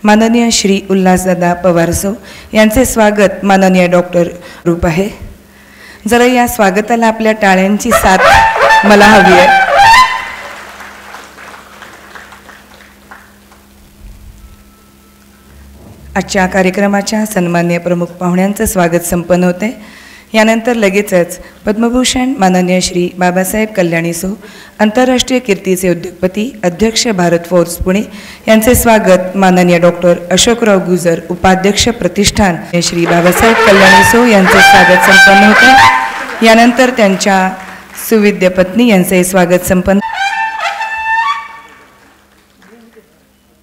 माननीय श्री उल्हासदादा पवारसो यांचे स्वागत माननीय डॉक्टर रूप आहे. जरा या स्वागताला आपल्या टाळ्यांची साथ मला हवी आहे. आजच्या कार्यक्रमाच्या सन्माननीय प्रमुख पाहुण्यांचं स्वागत संपन्न होते. यानंतर लगेचच पद्मभूषण माननीय श्री बाबासाहेब कल्याणीसो आंतरराष्ट्रीय कीर्तीचे उद्योगपती अध्यक्ष भारत फोर्स पुणे यांचे स्वागत माननीय डॉक्टर अशोकराव गुजर उपाध्यक्ष प्रतिष्ठान श्री बाबासाहेब कल्याणीसो यांचे स्वागत संपन्न होते. यानंतर त्यांच्या सुविद्य पत्नी यांचे स्वागत संपन्न.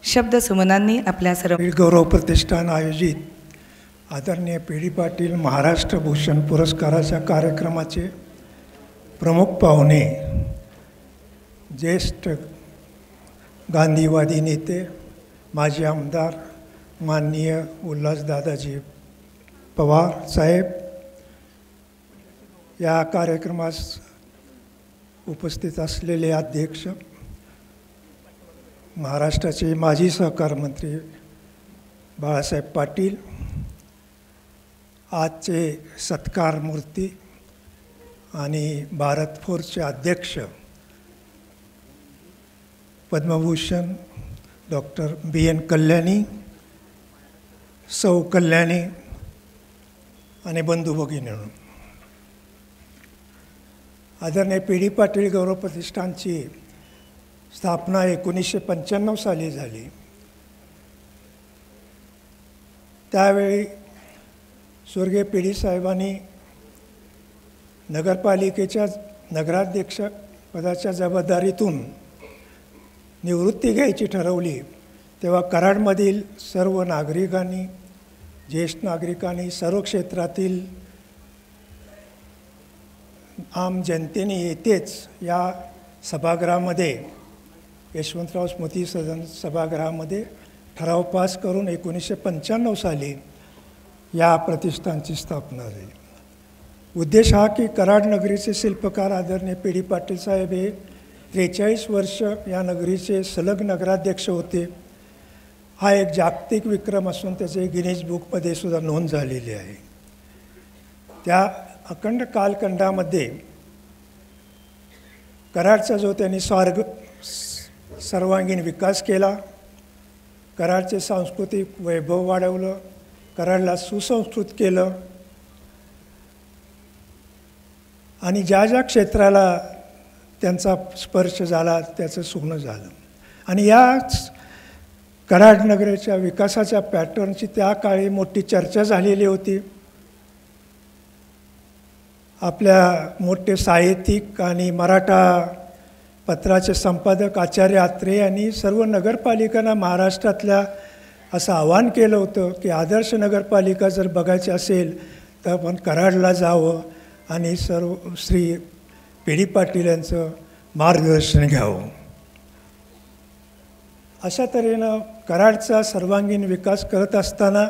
शब्द सुमनांनी आपल्या सर्व गौरव प्रतिष्ठान आयोजित आदरणीय पी.डी. पाटील महाराष्ट्र भूषण पुरस्काराच्या कार्यक्रमाचे प्रमुख पाहुणे, ज्येष्ठ गांधीवादी नेते माजी आमदार माननीय उल्हासदादाजी पवार साहेब, या कार्यक्रमास उपस्थित असलेले अध्यक्ष महाराष्ट्राचे माजी सहकार मंत्री बाळासाहेब पाटील, आजचे सत्कार मूर्ती आणि भारत फोर्सचे अध्यक्ष पद्मभूषण डॉक्टर B.N. कल्याणी, सौ कल्याणी आणि बंधू भगिनींनो, आदरणीय पी.डी. पाटील गौरव प्रतिष्ठानची स्थापना 1995 साली झाली. त्यावेळी स्वर्गीय पी.डी. साहेबांनी नगरपालिकेच्या नगराध्यक्ष पदाच्या जबाबदारीतून निवृत्ती घ्यायची ठरवली. तेव्हा कराडमधील सर्व नागरिकांनी, ज्येष्ठ नागरिकांनी, सर्व क्षेत्रातील आम जनतेने येतेच या सभागृहामध्ये, यशवंतराव स्मृती सदन सभागृहामध्ये ठराव पास करून 1995 साली या प्रतिष्ठानची स्थापना झाली. उद्देश हा की कराड नगरीचे शिल्पकार आदरणीय पी.डी. पाटील साहेब हे 43 वर्ष या नगरीचे सलग नगराध्यक्ष होते. हा एक जागतिक विक्रम असून त्याचे गिनीज बुकमध्ये सुद्धा नोंद झालेली आहे. त्या अखंड कालखंडामध्ये कराडचा जो त्यांनी सर्वांगीण विकास केला, कराडचे सांस्कृतिक वैभव वाढवलं, कराडला सुसंस्कृत केलं आणि ज्या ज्या क्षेत्राला त्यांचा स्पर्श झाला त्याचं सोनं झालं. आणि याच कराड नगराच्या विकासाच्या पॅटर्नची त्या काळी मोठी चर्चा झालेली होती. आपल्या मोठे साहित्यिक आणि मराठा पत्राचे संपादक आचार्य आत्रे यांनी सर्व नगरपालिकांना महाराष्ट्रातल्या असं आवाहन केलं होतं की आदर्श नगरपालिका जर बघायची असेल तर आपण कराडला जावं आणि सर्व श्री पी.डी. पाटील यांचं मार्गदर्शन घ्यावं. अशा तऱ्हेनं कराडचा सर्वांगीण विकास करत असताना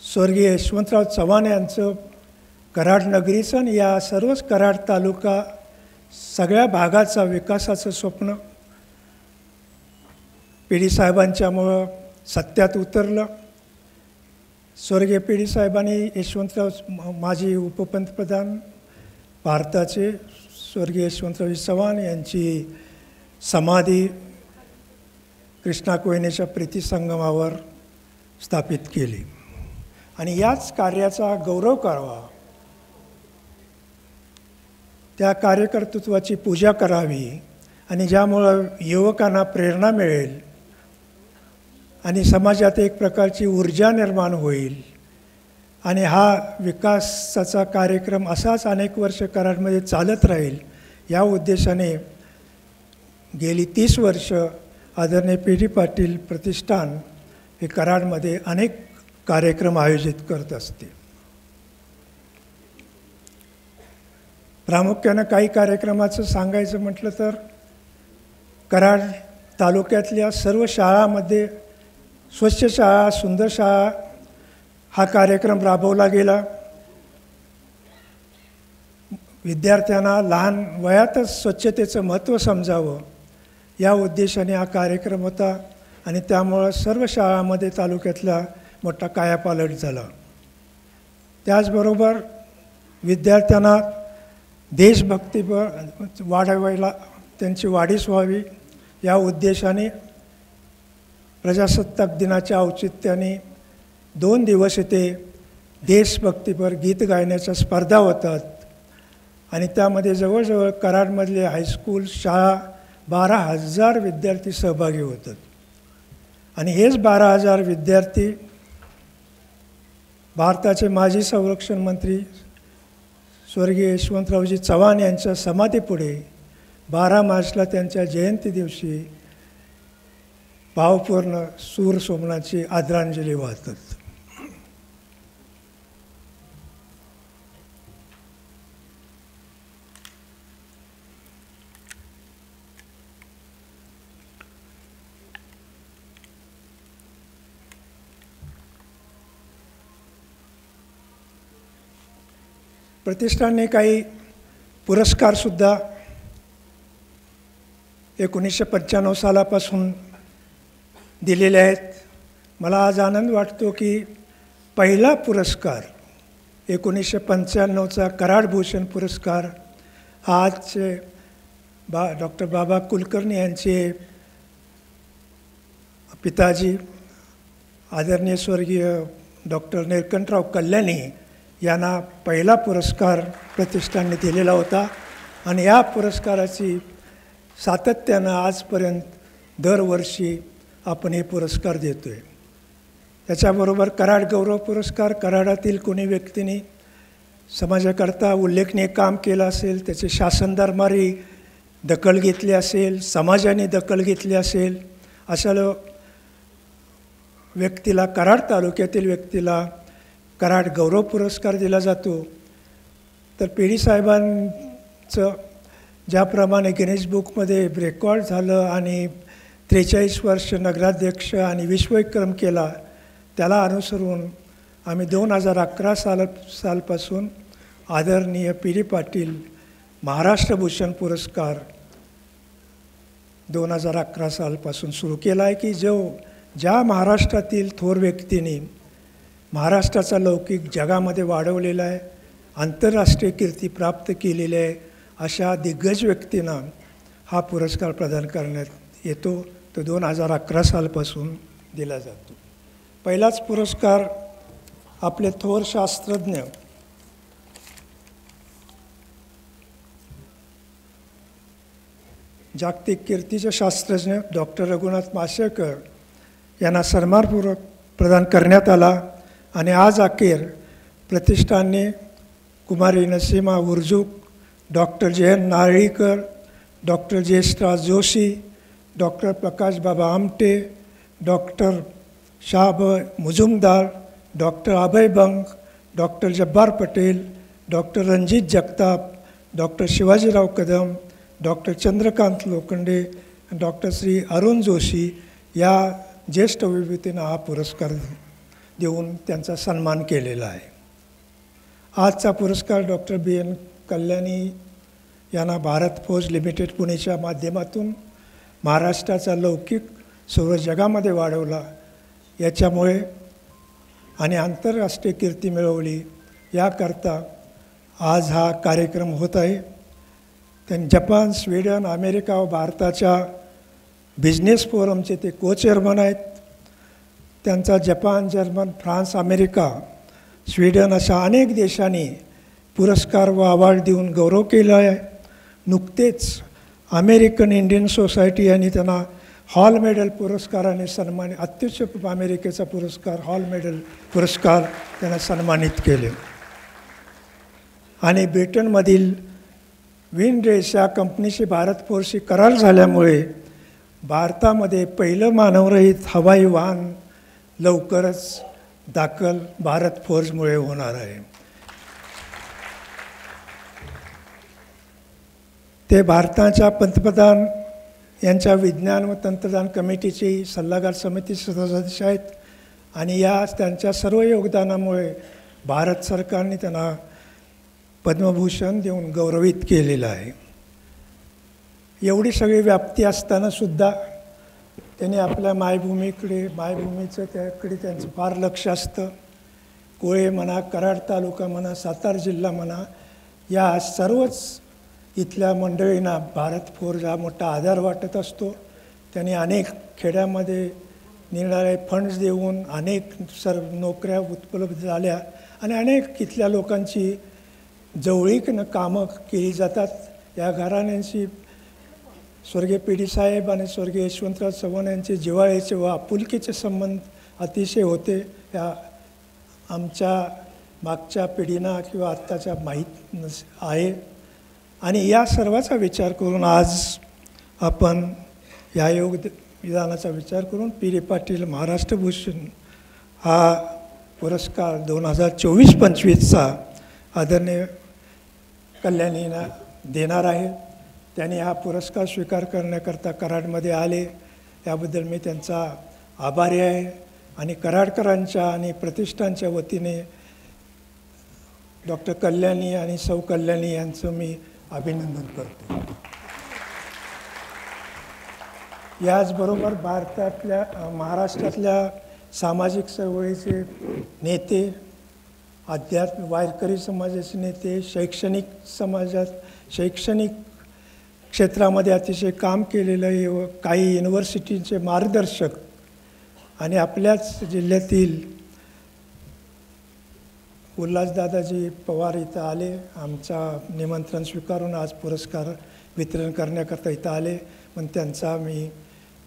स्वर्गीय यशवंतराव चव्हाण यांचं कराड नगरीचं आणि या सर्वच कराड तालुका सगळ्या भागाचा विकासाचं स्वप्न पी.डी. साहेबांच्यामुळं सत्यात उतरलं. स्वर्गीय पी.डी. साहेबांनी यशवंतराव माजी उपपंतप्रधान भारताचे स्वर्गीय यशवंतराव चव्हाण यांची समाधी कृष्णा कोयनेच्या प्रीतिसंगमावर स्थापित केली आणि याच कार्याचा गौरव करावा, त्या कार्यकर्तृत्वाची पूजा करावी आणि ज्यामुळं युवकांना प्रेरणा मिळेल आणि समाजात एक प्रकारची ऊर्जा निर्माण होईल आणि हा विकासाचा कार्यक्रम असाच अनेक वर्ष कराडमध्ये चालत राहील, या उद्देशाने गेली 30 वर्ष आदरणीय पी.डी. पाटील प्रतिष्ठान हे कराडमध्ये अनेक कार्यक्रम आयोजित करत असते. प्रामुख्यानं काही कार्यक्रमाचं सांगायचं म्हटलं तर कराड तालुक्यातल्या सर्व शाळांमध्ये स्वच्छ शाळा सुंदर शाळा हा कार्यक्रम राबवला गेला. विद्यार्थ्यांना लहान वयातच स्वच्छतेचं महत्त्व समजावं या उद्देशाने हा कार्यक्रम होता आणि त्यामुळं सर्व शाळांमध्ये तालुक्यातला मोठा कायापालट झाला. त्याचबरोबर विद्यार्थ्यांना देशभक्तीपर वाढवायला त्यांची वाढीस व्हावी या उद्देशाने प्रजासत्ताक दिनाच्या औचित्याने 2 दिवस येथे देशभक्तीपर गीत गायनाच्या स्पर्धा होतात आणि त्यामध्ये जवळजवळ कराडमधले हायस्कूल शाळा 12,000 विद्यार्थी सहभागी होतात. आणि हेच 12,000 विद्यार्थी भारताचे माजी संरक्षण मंत्री स्वर्गीय यशवंतरावजी चव्हाण यांच्या समाधीपुढे 12 मार्चला त्यांच्या जयंती दिवशी भावपूर्ण सूर सोमनाची आदरांजली वाहतात. प्रतिष्ठानने काही पुरस्कारसुद्धा 1995 सालापासून दिलेले आहेत. मला आज आनंद वाटतो की पहिला पुरस्कार 1995चा कराड भूषण पुरस्कार हा आजचे डॉक्टर बाबा कुलकर्णी यांचे पिताजी आदरणीय स्वर्गीय डॉक्टर निळकंठराव कल्याणी यांना पहिला पुरस्कार प्रतिष्ठानने दिलेला होता आणि या पुरस्काराची सातत्यानं आजपर्यंत दरवर्षी आपण हे पुरस्कार देतो आहे. त्याच्याबरोबर कराड गौरव पुरस्कार, कराडातील कोणी व्यक्तीने समाजाकरता उल्लेखनीय काम केलं असेल, त्याचे शासनदरबारी दखल घेतली असेल, समाजाने दखल घेतली असेल, अशा व्यक्तीला, कराड तालुक्यातील व्यक्तीला कराड गौरव पुरस्कार दिला जातो. तर पेढी साहेबांचं ज्याप्रमाणे गिनीज बुकमध्ये रेकॉर्ड झालं आणि 43 वर्ष नगराध्यक्ष आणि विश्वविक्रम केला, त्याला अनुसरून आम्ही 2011 सालपासून आदरणीय पी डी पाटील महाराष्ट्र भूषण पुरस्कार 2011 सालपासून सुरू केला आहे की ज्या महाराष्ट्रातील थोर व्यक्तींनी महाराष्ट्राचा लौकिक जगामध्ये वाढवलेला आहे, आंतरराष्ट्रीय कीर्ती प्राप्त केलेली आहे, अशा दिग्गज व्यक्तींना हा पुरस्कार प्रदान करण्यात येतो. तो 2011 सालपासून दिला जातो. पहिलाच पुरस्कार आपले थोर शास्त्रज्ञ जागतिक कीर्तीचे शास्त्रज्ञ डॉक्टर रघुनाथ माशेलकर यांना सन्मानपूर्वक प्रदान करण्यात आला आणि आज अखेर प्रतिष्ठानने कुमारी Nasima Hurzuk, doctor Jayant Narlikar, doctor Jayashraj Joshi, doctor Prakash Baba Amte, doctor Shahab Mujumdar, doctor Abhay Bang, doctor Jabbar Patel, doctor Ranjit Jagtap, doctor Shivajirao Kadam, doctor Chandrakant Lokhande, doctor Shri Arun Joshi या ज्येष्ठ विभूतींना हा पुरस्कार देऊन त्यांचा सन्मान केलेला आहे. आजचा पुरस्कार डॉक्टर बी एन कल्याणी यांना भारत फौज लिमिटेड पुणेच्या माध्यमातून महाराष्ट्राचा लौकिक सर्व जगामध्ये वाढवला याच्यामुळे आणि आंतरराष्ट्रीय कीर्ती मिळवली याकरता आज हा कार्यक्रम होत आहे. त्यांनी जपान, स्वीडन, अमेरिका व भारताच्या बिझनेस फोरमचे ते को चेअरमन आहेत. त्यांचा Japan, German, France, America, Sweden अशा अनेक देशांनी पुरस्कार व अवॉर्ड देऊन गौरव केला आहे. नुकतेच अमेरिकन इंडियन सोसायटी यांनी त्यांना हॉल मेडल पुरस्काराने सन्मानित, अत्युच्च अमेरिकेचा पुरस्कार हॉल मेडल पुरस्कार त्यांना सन्मानित केले. आणि ब्रिटनमधील विंडरेस या कंपनीशी भारत फोर्सशी करार झाल्यामुळे भारतामध्ये पहिलं मानवरहित हवाई वाहन लवकरच दाखल भारत फोर्समुळे होणार आहे. ते भारताच्या पंतप्रधान यांच्या विज्ञान व तंत्रज्ञान कमिटीची सल्लागार समितीचे सदस्य आहेत आणि या त्यांच्या सर्व योगदानामुळे भारत सरकारने त्यांना पद्मभूषण देऊन गौरवित केलेलं आहे. एवढी सगळी व्याप्ती असतानासुद्धा त्यांनी आपल्या मायभूमीचं त्याकडे त्यांचं फार लक्ष असतं. कोळे म्हणा, कराड तालुका म्हणा, सातारा जिल्हा म्हणा, या सर्वच इथल्या मंडळींना भारत फोर्ज हा मोठा आधार वाटत असतो. त्यांनी अनेक खेड्यामध्ये निरनिराळे फंड्स देऊन अनेक नोकऱ्या उपलब्ध झाल्या आणि अनेक इथल्या लोकांची जवळीकनं कामं केली जातात. या घराण्यांशी स्वर्गीय पी डी साहेब आणि स्वर्गीय यशवंतराव चव्हाण यांचे जिव्हाळ्याचे व आपुलकीचे संबंध अतिशय होते. या आमच्या मागच्या पिढींना किंवा आत्ताच्या माहीत आहे. आणि या सर्वाचा विचार करून आज आपण या विधानाचा विचार करून पी डी पाटील महाराष्ट्र भूषण हा पुरस्कार 2024-25चा आदरणीय कल्याणींना देणार आहे. त्यांनी हा पुरस्कार स्वीकार करण्याकरता कराडमध्ये आले, त्याबद्दल मी त्यांचा आभारी आहे. आणि कराडकरांच्या आणि प्रतिष्ठानच्या वतीने डॉक्टर कल्याणी आणि सौ कल्याणी यांचं मी अभिनंदन करतो. याचबरोबर महाराष्ट्रातल्या सामाजिक चळवळीचे नेते, अध्यात्म वारकरी समाजाचे नेते, शैक्षणिक क्षेत्रामध्ये अतिशय काम केलेलं व काही युनिव्हर्सिटीचे मार्गदर्शक आणि आपल्याच जिल्ह्यातील उल्हासदादाजी पवार इथं आले. आमचा निमंत्रण स्वीकारून आज पुरस्कार वितरण करण्याकरता इथं आले. पण त्यांचा मी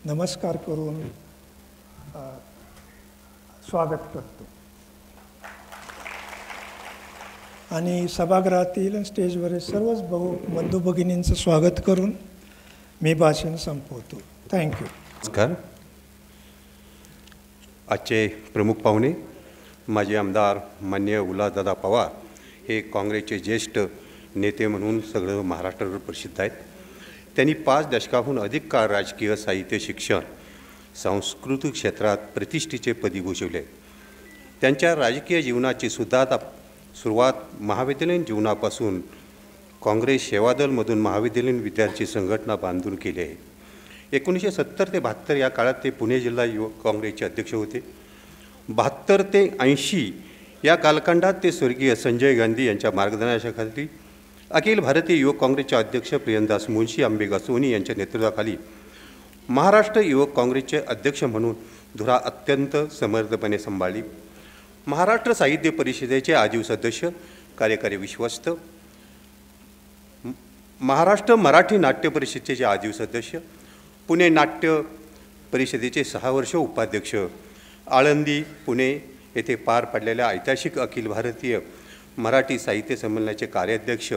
नमस्कार करून स्वागत करतो. आणि सभागृहातील स्टेजवरील सर्वच बंधू भगिनींचं स्वागत करून मी भाषण संपवतो. थँक्यू. नमस्कार. आजचे प्रमुख पाहुणे माजी आमदार माननीय उल्हासदादा पवार हे काँग्रेसचे ज्येष्ठ नेते म्हणून सगळं महाराष्ट्रावर प्रसिद्ध आहेत. त्यांनी 5 दशकाहून अधिक काळ राजकीय, साहित्य, शिक्षण, सांस्कृतिक क्षेत्रात प्रतिष्ठेचे पदी भूषवले. त्यांच्या राजकीय जीवनाची सुद्धा सुरुवात महाविद्यालयीन जीवनापासून काँग्रेस सेवादलमधून महाविद्यालयीन विद्यार्थी संघटना बांधून केली आहे. 1970 ते 72 या काळात ते पुणे जिल्हा युवक काँग्रेसचे अध्यक्ष होते. 72 ते 80 या कालखंडात ते स्वर्गीय संजय गांधी यांच्या मार्गदर्शनाखाली अखिल भारतीय युवक काँग्रेसचे अध्यक्ष प्रियंदास मुंशी, अंबिका सोनी यांच्या नेतृत्वाखाली महाराष्ट्र युवक काँग्रेसचे अध्यक्ष म्हणून धुरा अत्यंत समर्थपणे सांभाळली. महाराष्ट्र साहित्य परिषदेचे आजीव सदस्य, कार्यकारी विश्वस्त, महाराष्ट्र मराठी नाट्य परिषदेचे आजीव सदस्य, पुणे नाट्य परिषदेचे 6 वर्ष उपाध्यक्ष, आळंदी, पुणे येथे पार पडलेल्या ऐतिहासिक अखिल भारतीय मराठी साहित्य संमेलनाचे कार्याध्यक्ष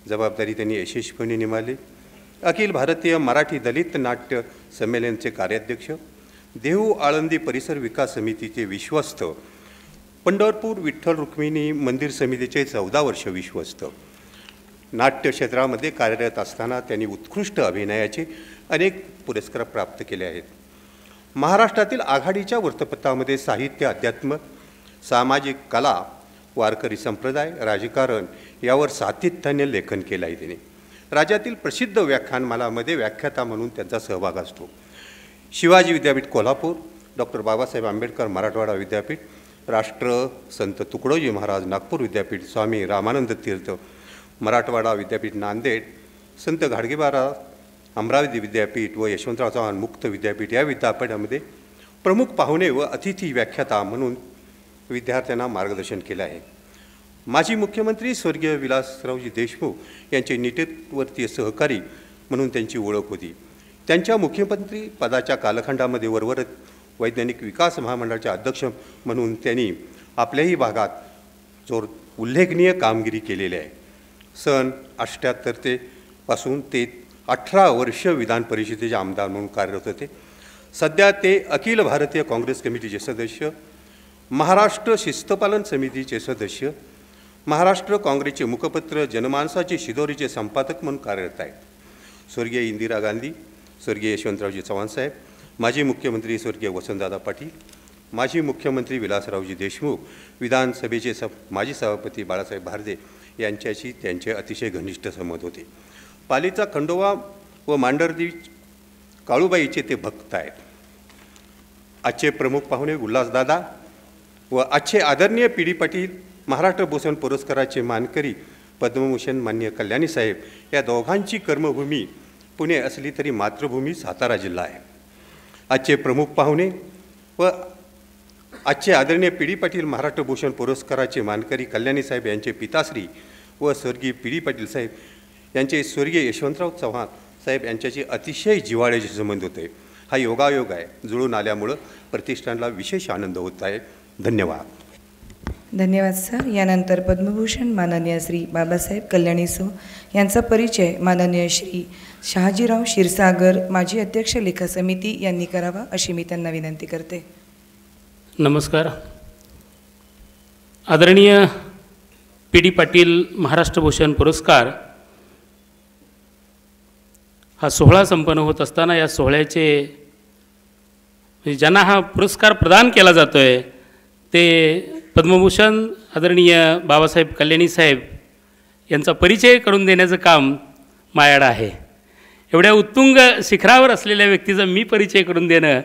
जबाबदारी त्यांनी यशस्वीपणे निभावली. अखिल भारतीय मराठी दलित नाट्य संमेलनाचे कार्याध्यक्ष, देहू आळंदी परिसर विकास समितीचे विश्वस्त, पंढरपूर विठ्ठल रुक्मिणी मंदिर समितीचे 14 वर्ष विश्वस्त. नाट्य क्षेत्रामध्ये कार्यरत असताना त्यांनी उत्कृष्ट अभिनयाचे अनेक पुरस्कार प्राप्त केले आहेत. महाराष्ट्रातील आघाडीच्या वृत्तपत्रामध्ये साहित्य, अध्यात्म, सामाजिक, कला, वारकरी संप्रदाय, राजकारण यावर सातत्याने लेखन केलं आहे. त्याने राज्यातील प्रसिद्ध व्याख्यानमालामध्ये व्याख्याता म्हणून त्यांचा सहभाग असतो. शिवाजी विद्यापीठ कोल्हापूर, डॉक्टर बाबासाहेब आंबेडकर मराठवाडा विद्यापीठ, राष्ट्र संत तुकडोजी महाराज नागपूर विद्यापीठ, स्वामी रामानंद तीर्थ मराठवाडा विद्यापीठ नांदेड, संत गाडगेबाबा अमरावती विद्यापीठ व यशवंतराव चव्हाण मुक्त विद्यापीठ या विद्यापीठामध्ये प्रमुख पाहुणे व अतिथी व्याख्याता म्हणून विद्यार्थ्यांना मार्गदर्शन केलं आहे. माजी मुख्यमंत्री स्वर्गीय विलासरावजी देशमुख यांचे नेतृत्ववर्तीय सहकारी म्हणून त्यांची ओळख होती. त्यांच्या मुख्यमंत्री पदाच्या कालखंडामध्ये वरवरत वैज्ञानिक विकास महामंडळाचे अध्यक्ष म्हणून त्यांनी आपल्याही भागात उल्लेखनीय कामगिरी केलेली आहे. सन 78 पासून ते 18 वर्ष विधान परिषदेचे आमदार म्हणून कार्यरत होते. सध्या ते अखिल भारतीय काँग्रेस कमिटीचे सदस्य, महाराष्ट्र शिस्तपालन समितीचे सदस्य, महाराष्ट्र काँग्रेसचे मुखपत्र जनमानसाचे शिदोरीचे संपादक म्हणून कार्यरत आहेत. स्वर्गीय इंदिरा गांधी, स्वर्गीय यशवंतरावजी चव्हाण साहेब, माजी मुख्यमंत्री स्वर्गीय वसंतदादा पाटील, माजी मुख्यमंत्री विलासरावजी देशमुख, विधानसभेचे माजी सभापती बाळासाहेब भारदे यांच्याशी त्यांचे अतिशय घनिष्ठ संबंध होते. पालीचा खंडोबा व मांढरदेवी काळूबाईचे ते भक्त आहेत. आजचे प्रमुख पाहुणे उल्हासदादा व आजचे आदरणीय पी डी पाटील महाराष्ट्र भूषण पुरस्काराचे मानकरी पद्मभूषण माननीय कल्याणी साहेब या दोघांची कर्मभूमी पुणे असली तरी मातृभूमी सातारा जिल्हा आहे. आजचे प्रमुख पाहुणे व आजचे आदरणीय पी डी पाटील महाराष्ट्र भूषण पुरस्काराचे मानकरी कल्याणी साहेब यांचे पिताश्री व स्वर्गीय पी डी पाटील साहेब यांचे स्वर्गीय यशवंतराव चव्हाण साहेब यांच्याशी अतिशय जिव्हाळ्याचे संबंध होते. हा योगायोग आहे, जुळून आल्यामुळं प्रतिष्ठानला विशेष आनंद होत आहे. धन्यवाद. धन्यवाद सर. यानंतर पद्मभूषण माननीय श्री बाबासाहेब कल्याणीसो यांचा परिचय माननीय श्री शहाजीराव क्षीरसागर माजी अध्यक्ष लेखा समिती यांनी करावा अशी मी त्यांना विनंती करते. नमस्कार. आदरणीय पी डी पाटील महाराष्ट्र भूषण पुरस्कार हा सोहळा संपन्न होत असताना या सोहळ्याचे ज्यांना हा पुरस्कार प्रदान केला जातो आहे ते पद्मभूषण आदरणीय बाबासाहेब कल्याणी साहेब यांचा परिचय करून देण्याचं काम माझ्याकडे आहे. एवढ्या उत्तुंग शिखरावर असलेल्या व्यक्तीचा मी परिचय करून देणं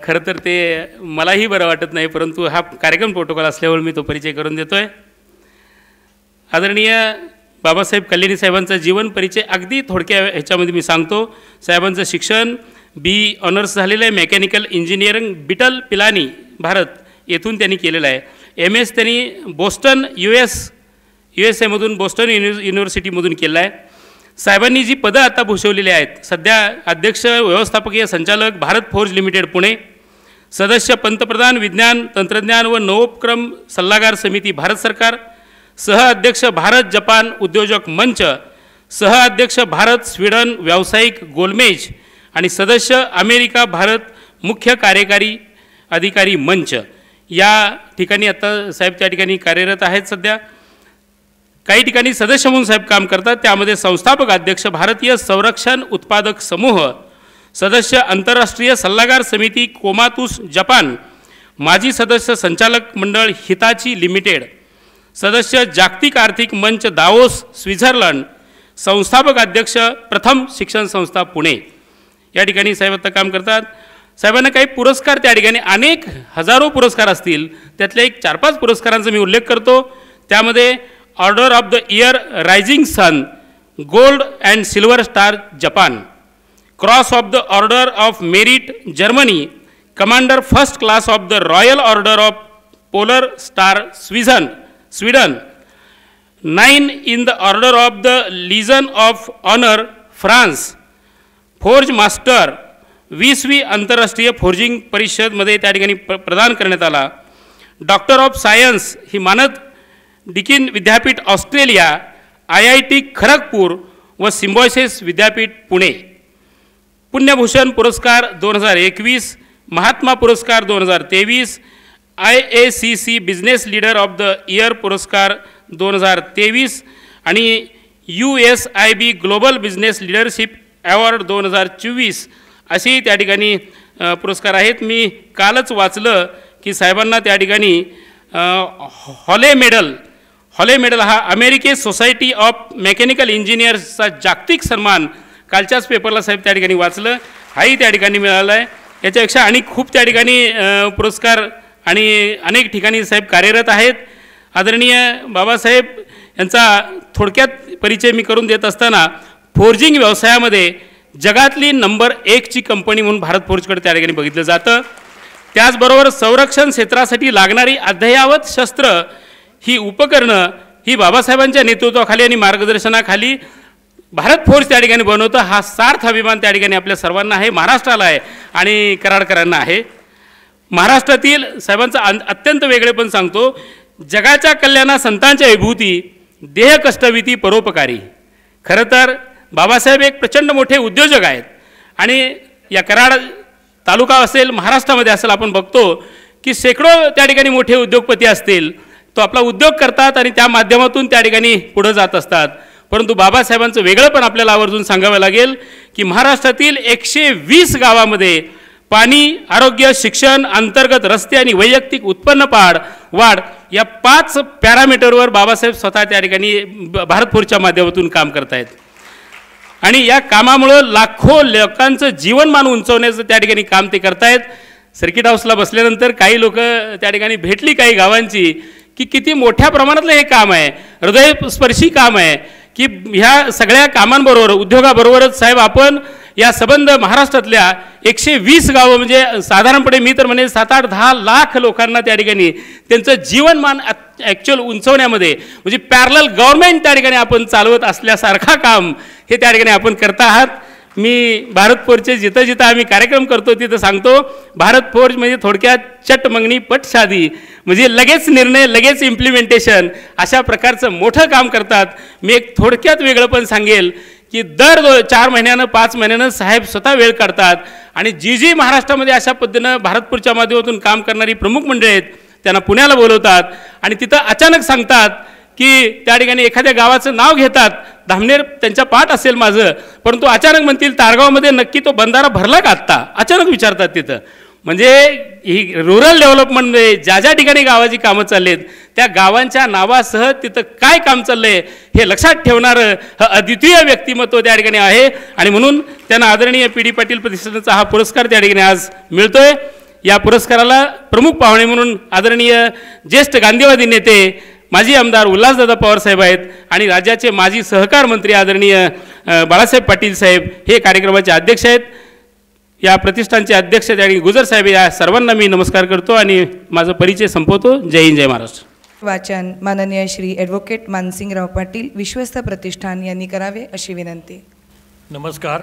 खरं तर ते मलाही बरं वाटत नाही, परंतु हा कार्यक्रम प्रोटोकॉल असल्यामुळे मी तो परिचय करून देतो आहे. आदरणीय बाबासाहेब कल्याणी साहेबांचा जीवन परिचय अगदी थोडक्या ह्याच्यामध्ये मी सांगतो. साहेबांचं शिक्षण बी ऑनर्स झालेलं आहे mechanical engineering BITS Pilani Bharat येथून त्यांनी केलेलं आहे. MS त्यांनी बोस्टन USA बोस्टन युनिव्हर्सिटीमधून केलं आहे. साहेबांनी जी पदं आता भूषवलेली आहेत, सध्या अध्यक्ष व्यवस्थापकीय संचालक भारत फोर्ज लिमिटेड पुणे, सदस्य पंतप्रधान विज्ञान तंत्रज्ञान व नवोपक्रम सल्लागार समिती भारत सरकार, सहअध्यक्ष भारत जपान उद्योजक मंच, सहअध्यक्ष भारत स्वीडन व्यावसायिक गोलमेज आणि सदस्य अमेरिका भारत मुख्य कार्यकारी अधिकारी मंच. या ठिकाणी आता साहेब त्या ठिकाणी कार्यरत आहेत. सध्या काही ठिकाणी सदस्य म्हणून साहेब काम करतात. त्यामध्ये संस्थापक अध्यक्ष भारतीय संरक्षण उत्पादक समूह, सदस्य आंतरराष्ट्रीय सल्लागार समिती कोमातुस जपान, माजी सदस्य संचालक मंडळ हिताची लिमिटेड, सदस्य जागतिक आर्थिक मंच दावोस स्वित्झर्लंड, संस्थापक अध्यक्ष प्रथम शिक्षण संस्था पुणे. या ठिकाणी साहेब आता काम करतात. साहेबांना काही पुरस्कार त्या ठिकाणी अनेक हजारो पुरस्कार असतील, त्यातल्या एक 4-5 पुरस्कारांचा मी उल्लेख करतो. त्यामध्ये order of the year rising sun gold and silver star Japan, cross of the order of merit Germany, commander first class of the royal order of polar star Sweden, 9 in the order of the legion of honour France, forge master 20वी आंतरराष्ट्रीय forging परिषदमध्ये त्या ठिकाणी प्रदान करण्यात आला. Doctor of science ही मानद Dickens विद्यापीठ Australia, IIT Kharagpur व सिम्बॉयसिस विद्यापीठ पुणे. पुण्यभूषण पुरस्कार 2021, महात्मा पुरस्कार 2023, IACC business leader of the year पुरस्कार 2023 आणि USIB global business leadership award 2024 असे त्या ठिकाणी पुरस्कार आहेत. मी कालच वाचलं की साहेबांना त्या ठिकाणी हॉले मेडल हा अमेरिकी सोसायटी ऑफ मेकॅनिकल इंजिनियर्सचा जागतिक सन्मान कालच्याच पेपरला साहेब त्या ठिकाणी वाचलं, हाही त्या ठिकाणी मिळाला आहे. याच्यापेक्षा आणि खूप त्या ठिकाणी पुरस्कार आणि अनेक ठिकाणी साहेब कार्यरत आहेत. आदरणीय बाबासाहेब यांचा थोडक्यात परिचय मी करून देत असताना फोर्जिंग व्यवसायामध्ये जगातली नंबर 1ची कंपनी म्हणून भारत फोर्जकडे त्या ठिकाणी बघितलं जातं. त्याचबरोबर संरक्षण क्षेत्रासाठी लागणारी अद्ययावत शस्त्र ही उपकरणं ही बाबासाहेबांच्या नेतृत्वाखाली आणि मार्गदर्शनाखाली भारत फोर्ज त्या ठिकाणी बनवतं. हा सार्थ अभिमान त्या ठिकाणी आपल्या सर्वांना आहे, महाराष्ट्राला आहे आणि कराडकरांना आहे. महाराष्ट्रातील साहेबांचा अत्यंत वेगळेपण सांगतो. जगाच्या कल्याणा संतांच्या विभूती, देह कष्टविती परोपकारी. खरं तर बाबासाहेब एक प्रचंड मोठे उद्योजक आहेत आणि या कराड तालुका असेल महाराष्ट्रामध्ये असेल आपण बघतो की शेकडो त्या ठिकाणी मोठे उद्योगपती असतील, तो आपला उद्योग करतात आणि त्या माध्यमातून त्या ठिकाणी पुढे जात असतात. परंतु बाबासाहेबांचं वेगळं पण आपल्याला आवर्जून सांगावं लागेल की महाराष्ट्रातील 120 गावामध्ये पाणी, आरोग्य, शिक्षण, अंतर्गत रस्ते आणि वैयक्तिक उत्पन्न वाढ या 5 पॅरामीटरवर बाबासाहेब स्वतः त्या ठिकाणी भारत फोर्जच्या माध्यमातून काम करत आहेत. आणि या कामामुळं लाखो लोकांचं जीवनमान उंचवण्याचं त्या ठिकाणी काम ते करतायत. सर्किट हाऊसला बसल्यानंतर काही लोक त्या ठिकाणी भेटली काही गावांची की किती मोठ्या प्रमाणातलं हे काम आहे, हृदयस्पर्शी काम आहे की ह्या सगळ्या कामांबरोबर उद्योगाबरोबरच साहेब आपण या संबंध महाराष्ट्रातल्या 120 गावं म्हणजे साधारणपणे मी तर म्हणे 7-8-10 लाख लोकांना त्या ठिकाणी त्यांचं जीवनमान ॲक्च्युअल उंचवण्यामध्ये म्हणजे पॅरलल गव्हर्नमेंट त्या ठिकाणी आपण चालवत असल्यासारखा काम हे त्या ठिकाणी आपण करता आहात. मी भारत फोर्जचे जिथं जिथं आम्ही कार्यक्रम करतो तिथं सांगतो भारत फोर्ज म्हणजे थोडक्यात चट मंगनी पट शादी म्हणजे लगेच निर्णय लगेच इम्प्लिमेंटेशन अशा प्रकारचं मोठं काम करतात. मी एक थोडक्यात वेगळं पण सांगेल की दर 4 महिन्यानं 5 महिन्यानं साहेब स्वतः वेळ काढतात आणि जी महाराष्ट्रामध्ये अशा पद्धतीनं भारतपूरच्या माध्यमातून काम करणारी प्रमुख मंडळी आहेत त्यांना पुण्याला बोलवतात आणि तिथं अचानक सांगतात की त्या ठिकाणी एखाद्या गावाचं नाव घेतात, धामनेर त्यांच्या पाठ असेल माझं, परंतु अचानक म्हणतील तारगावमध्ये नक्की तो बंधारा भरला का आत्ता, अचानक विचारतात तिथं. म्हणजे ही रुरल डेव्हलपमेंटमध्ये ज्या ज्या ठिकाणी गावाची कामं चाललेत त्या गावांच्या नावासह तिथं काय काम चाललं आहे हे लक्षात ठेवणारं अद्वितीय व्यक्तिमत्व त्या ठिकाणी आहे आणि म्हणून त्यांना आदरणीय पी डी पाटील प्रतिष्ठानचा हा पुरस्कार त्या ठिकाणी आज मिळतोय. या पुरस्काराला प्रमुख पाहुणे म्हणून आदरणीय ज्येष्ठ गांधीवादी नेते माजी आमदार उल्हासदादा पवारसाहेब आहेत आणि राज्याचे माजी सहकार मंत्री आदरणीय बाळासाहेब पाटील साहेब हे कार्यक्रमाचे अध्यक्ष आहेत. या प्रतिष्ठानचे अध्यक्ष आणि गुजर साहेब या सर्वांना मी नमस्कार करतो आणि माझा परिचय संपवतो. जय हिंद, जय महाराष्ट्र. वाचन माननीय श्री ॲडव्होकेट मानसिंगराव पाटील विश्वस्त प्रतिष्ठान यांनी करावे अशी विनंती. नमस्कार.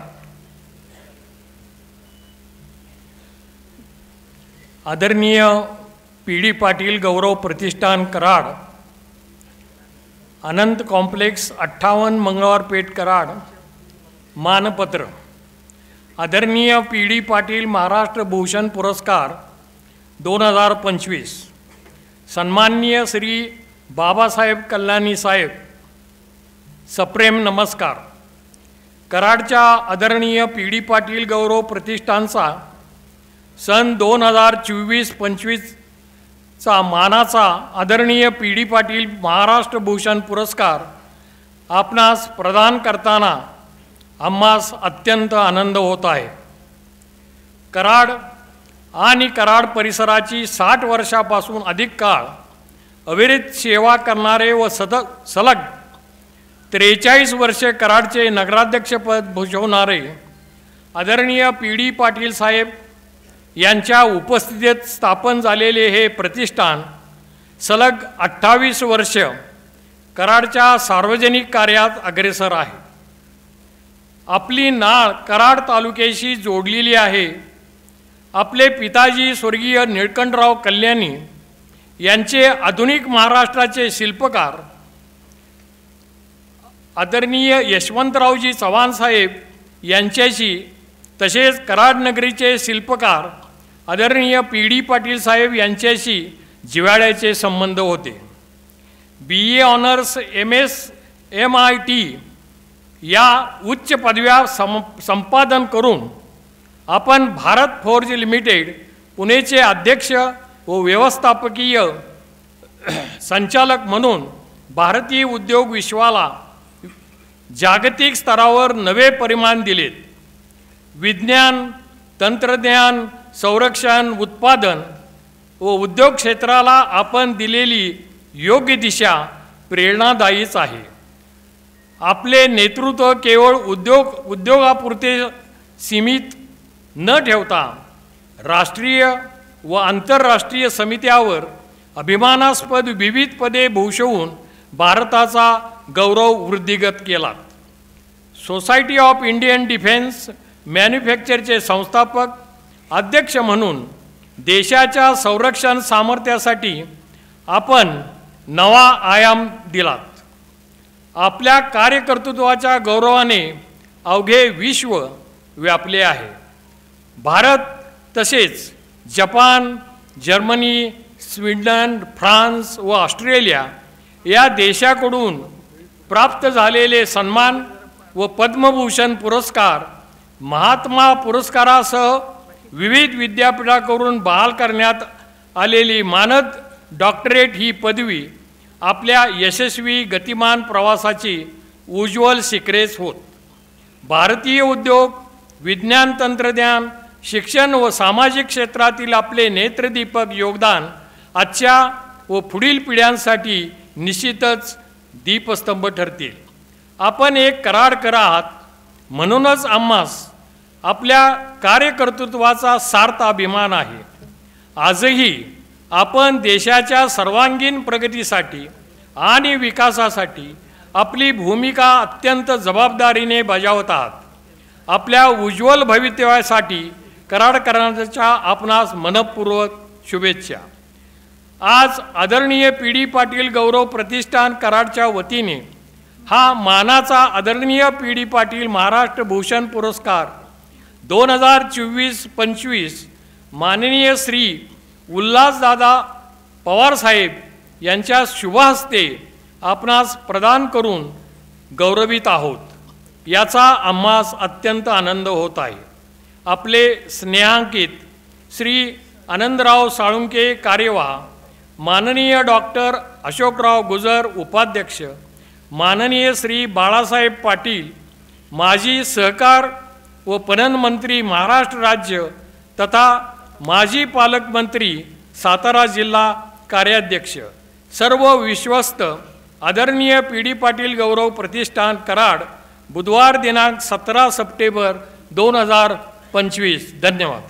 आदरणीय पी डी पाटील गौरव प्रतिष्ठान कराड, अनंत कॉम्प्लेक्स 58 मंगळवार पेठ कराड, मानपत्र. आदरणीय पी डी पाटील महाराष्ट्र भूषण पुरस्कार 2025. सन्माननीय श्री बाबासाहेब कल्याणी साहेब, सप्रेम नमस्कार. कराडच्या आदरणीय पी डी पाटील गौरव प्रतिष्ठानचा सन 2024-25चा मानाचा आदरणीय पी डी पाटील महाराष्ट्र भूषण पुरस्कार आपणास प्रदान करताना आम्हास अत्यंत आनंद होत आहे. कराड आणि कराड परिसराची 60 वर्षापासून अधिक काळ अविरत सेवा करणारे व सलग 43 वर्षे कराडचे नगराध्यक्षपद भूषवणारे आदरणीय पी डी पाटील साहेब यांच्या उपस्थितीत स्थापन झालेले हे प्रतिष्ठान सलग 28 वर्ष कराडच्या सार्वजनिक कार्यात अग्रेसर आहे. आपली नाळ कराड तालुक्याशी जोडलेली आहे. आपले पिताजी स्वर्गीय निळकंठराव कल्याणी यांचे आधुनिक महाराष्ट्राचे शिल्पकार आदरणीय यशवंतरावजी चव्हाण साहेब यांच्याशी, तसेच कराड नगरीचे शिल्पकार आदरणीय पी डी पाटील साहेब यांच्याशी जिव्हाळ्याचे संबंध होते. BA ऑनर्स MS MIT या उच्च पदव्या संपादन करून आपण भारत फोर्ज लिमिटेड पुणेचे अध्यक्ष व व्यवस्थापकीय संचालक म्हणून भारतीय उद्योग विश्वाला जागतिक स्तरावर नवे परिमाण दिलेत. विज्ञान, तंत्रज्ञान, संरक्षण, उत्पादन व उद्योग क्षेत्राला आपण दिलेली योग्य दिशा प्रेरणादायीच आहे. आपले नेतृत्व केवळ उद्योगापुरते सीमित न ठेवता राष्ट्रीय व आंतरराष्ट्रीय समित्यावर अभिमानास्पद विविध पदे भूषवून भारताचा गौरव वृद्धिगत केला. सोसायटी ऑफ इंडियन डिफेन्स मॅन्युफॅक्चरचे संस्थापक अध्यक्ष म्हणून देशाच्या संरक्षण सामर्थ्यासाठी आपण नवा आयाम दिलात. आपल्या कार्यकर्तृत्वाच्या गौरवाने अवघे विश्व व्यापले आहे. भारत तसेच जपान, जर्मनी, स्वीडन, फ्रान्स व ऑस्ट्रेलिया या देशाकडून प्राप्त झालेले सन्मान व पद्मभूषण पुरस्कार, महात्मा पुरस्कारासह विविध विद्यापीठाकडून बहाल करण्यात आलेली मानद डॉक्टरेट ही पदवी आपल्या यशस्वी गतिमान प्रवासाची उज्ज्वल शिखरेच होत. भारतीय उद्योग, विज्ञान तंत्रज्ञान, शिक्षण व सामाजिक क्षेत्रातील आपले नेत्रदीपक योगदान आजच्या व पुढील पिढ्यांसाठी निश्चितच दीपस्तंभ ठरतील. आपण एक कराडकर आहात, म्हणूनच आम्हास आपल्या कार्यकर्तृत्वाचा सार्थ अभिमान आहे. आजही आपण देशाच्या सर्वांगीण प्रगतीसाठी आणि विकासासाठी आपली भूमिका अत्यंत जबाबदारीने बजावत आहात. आपल्या उज्ज्वल भवितव्यासाठी कराडकरांच्या आपणास मनपूर्वक शुभेच्छा. आज आदरणीय पी डी पाटील गौरव प्रतिष्ठान कराडच्या वतीने हा मानाचा आदरणीय पी डी पाटील महाराष्ट्र भूषण पुरस्कार 2024-25 माननीय श्री उल्हासदादा पवारसाहेब यांच्या शुभहस्ते आपणास प्रदान करून गौरवित आहोत. याचा आम्हास अत्यंत आनंद होत आहे. आपले स्नेहांकित श्री आनंदराव साळुंके कार्यवाह, माननीय डॉक्टर अशोकराव गुजर उपाध्यक्ष, माननीय श्री बाळासाहेब पाटील माजी सहकार व पणन मंत्री महाराष्ट्र राज्य तथा माजी पालकमंत्री सातारा जिल्हा कार्याध्यक्ष, सर्व विश्वस्त, आदरणीय पी डी पाटील गौरव प्रतिष्ठान कराड, बुधवार दिनांक 17 सप्टेंबर 2025. धन्यवाद.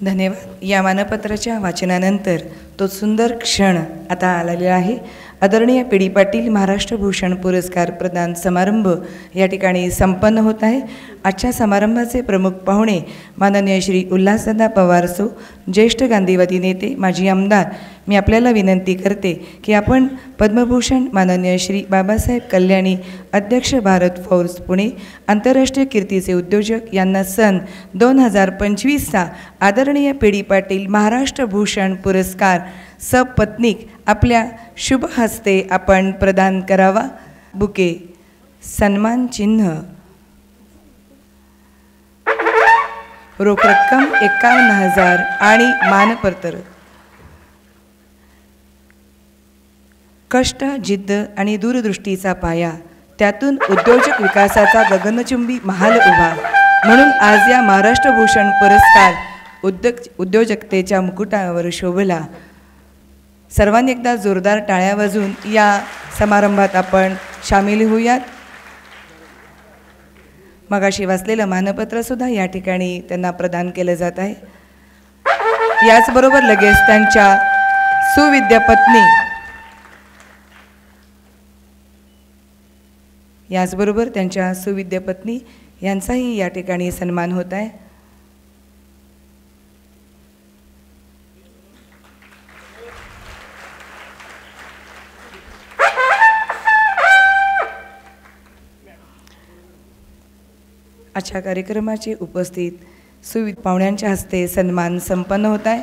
धन्यवाद. या मानपत्राच्या वाचनानंतर तो सुंदर क्षण आता आलेला आहे. आदरणीय पी डी पाटील महाराष्ट्र भूषण पुरस्कार प्रदान समारंभ या ठिकाणी संपन्न होत आहे. आजच्या समारंभाचे प्रमुख पाहुणे माननीय श्री उल्हासदादा पवारसो, ज्येष्ठ गांधीवादी नेते, माजी आमदार. मी आपल्याला विनंती करते की आपण पद्मभूषण माननीय श्री बाबासाहेब कल्याणी, अध्यक्ष भारत फौज पुणे, आंतरराष्ट्रीय कीर्तीचे उद्योजक यांना सन 2025चा आदरणीय पी डी पाटील महाराष्ट्र भूषण पुरस्कार सपत्नीक आपल्या शुभ हस्ते आपण प्रदान करावा. बुके, सन्मान चिन्ह, रोख रक्कम 51,000 आणि मानपत्र. कष्ट, जिद्द आणि दूरदृष्टीचा पाया, त्यातून उद्योजक विकासाचा गगनचुंबी महाल उभा. म्हणून आज या महाराष्ट्र भूषण पुरस्कार उद्योजकतेच्या मुकुटावर शोभला. सर्वांनी एकदा जोरदार टाळ्या वाजवून या समारंभात आपण सामील होऊयात. मगाशी वाचलेलं मानपत्रसुद्धा या ठिकाणी त्यांना प्रदान केलं जात आहे. याचबरोबर लगेच त्यांच्या सुविद्या पत्नी, याचबरोबर त्यांच्या सुविद्या पत्नी यांचाही या ठिकाणी सन्मान होत आहे. आजच्या कार्यक्रमाचे उपस्थित पाहुण्यांच्या हस्ते सन्मान संपन्न होत आहे.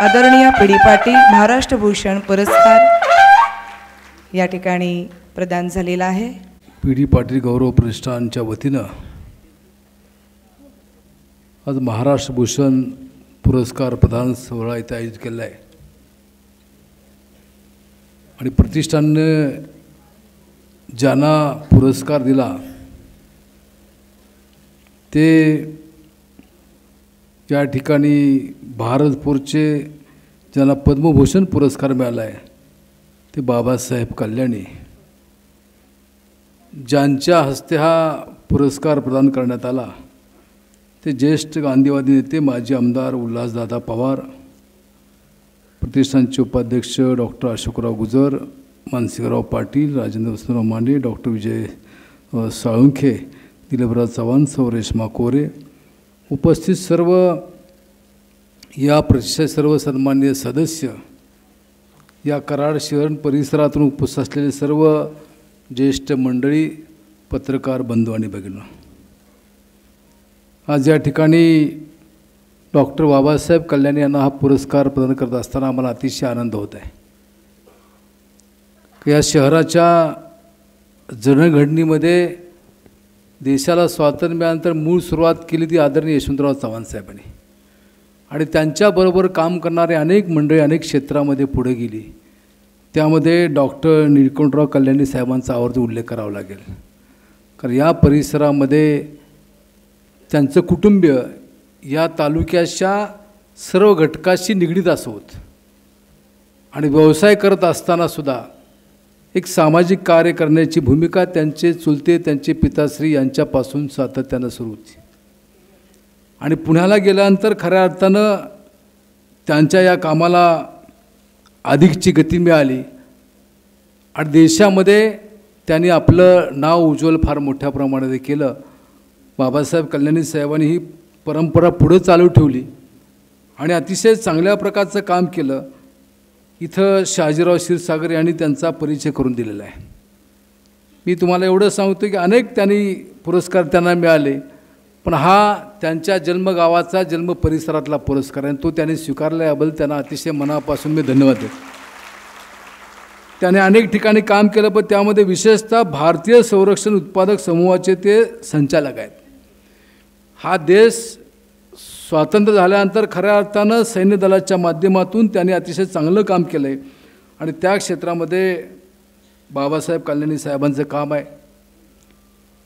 आदरणीय पी डी पाटील महाराष्ट्र भूषण पुरस्कार या ठिकाणी प्रदान झालेला आहे. पी डी पाटील गौरव प्रतिष्ठानच्या वतीनं आज महाराष्ट्र भूषण पुरस्कार प्रदान सोहळा इथे आयोजित केला आहे. आणि प्रतिष्ठानने ज्यांना पुरस्कार दिला ते या ठिकाणी भारतपूरचे ज्यांना पद्मभूषण पुरस्कार मिळाला आहे ते बाबासाहेब कल्याणी, ज्यांच्या हस्ते हा पुरस्कार प्रदान करण्यात आला ते ज्येष्ठ गांधीवादी नेते, माजी आमदार उल्हासदादा पवार, प्रतिष्ठानचे उपाध्यक्ष डॉक्टर अशोकराव गुजर, मानसिंगराव पाटील, राजेंद्र वसंतराव मांडे, डॉक्टर विजय साळुंखे, दिलीपराव चव्हाण, सौ रेश्मा कोरे, उपस्थित सर्व या प्रतिष्ठान सर्व सन्माननीय सदस्य, या कराड शहर परिसरातून उपस्थित असलेले सर्व ज्येष्ठ मंडळी, पत्रकार बंधू आणि भगिनी, आज या ठिकाणी डॉक्टर बाबासाहेब कल्याणी यांना हा पुरस्कार प्रदान करत असताना आम्हाला अतिशय आनंद होत आहे. या शहराच्या जडणघडणीमध्ये देशाला स्वातंत्र्य मिळाल्यानंतर मूळ सुरुवात केली ती आदरणीय यशवंतराव चव्हाण साहेबांनी, आणि त्यांच्याबरोबर काम करणारे अनेक मंडळी अनेक क्षेत्रामध्ये पुढे गेली. त्यामध्ये डॉक्टर निळकंठराव कल्याणी साहेबांचा आवर्जून उल्लेख करावा लागेल, कारण या परिसरामध्ये त्यांचं कुटुंबीय या तालुक्याच्या सर्व घटकाशी निगडीत असोत, आणि व्यवसाय करत असतानासुद्धा एक सामाजिक कार्य करण्याची भूमिका त्यांचे चुलते त्यांचे पिताश्री यांच्यापासून सातत्यानं सुरू होती. आणि पुण्याला गेल्यानंतर खऱ्या अर्थानं त्यांच्या या कामाला अधिकची गती मिळाली, आणि देशामध्ये त्यांनी आपलं नाव उज्ज्वल फार मोठ्या प्रमाणात केलं. बाबासाहेब कल्याणी साहेबांनी ही परंपरा पुढे चालू ठेवली आणि अतिशय चांगल्या प्रकारचं काम केलं. इथं शहाजीराव क्षीरसागर यांनी त्यांचा परिचय करून दिलेला आहे. मी तुम्हाला एवढं सांगतो की अनेक त्यांनी पुरस्कार त्यांना मिळाले, पण हा त्यांच्या जन्मगावाचा जन्म परिसरातला पुरस्कार आहे, तो त्यांनी स्वीकारल्याबद्दल त्यांना अतिशय मनापासून मी धन्यवाद देतो. त्याने अनेक ठिकाणी काम केलं, पण त्यामध्ये विशेषतः भारतीय संरक्षण उत्पादक समूहाचे ते संचालक आहेत. हा देश स्वातंत्र्य झाल्यानंतर खऱ्या अर्थानं सैन्य दलाच्या माध्यमातून त्यांनी अतिशय चांगलं काम केलं आहे, आणि त्या क्षेत्रामध्ये बाबासाहेब कल्याणी साहेबांचं काम आहे.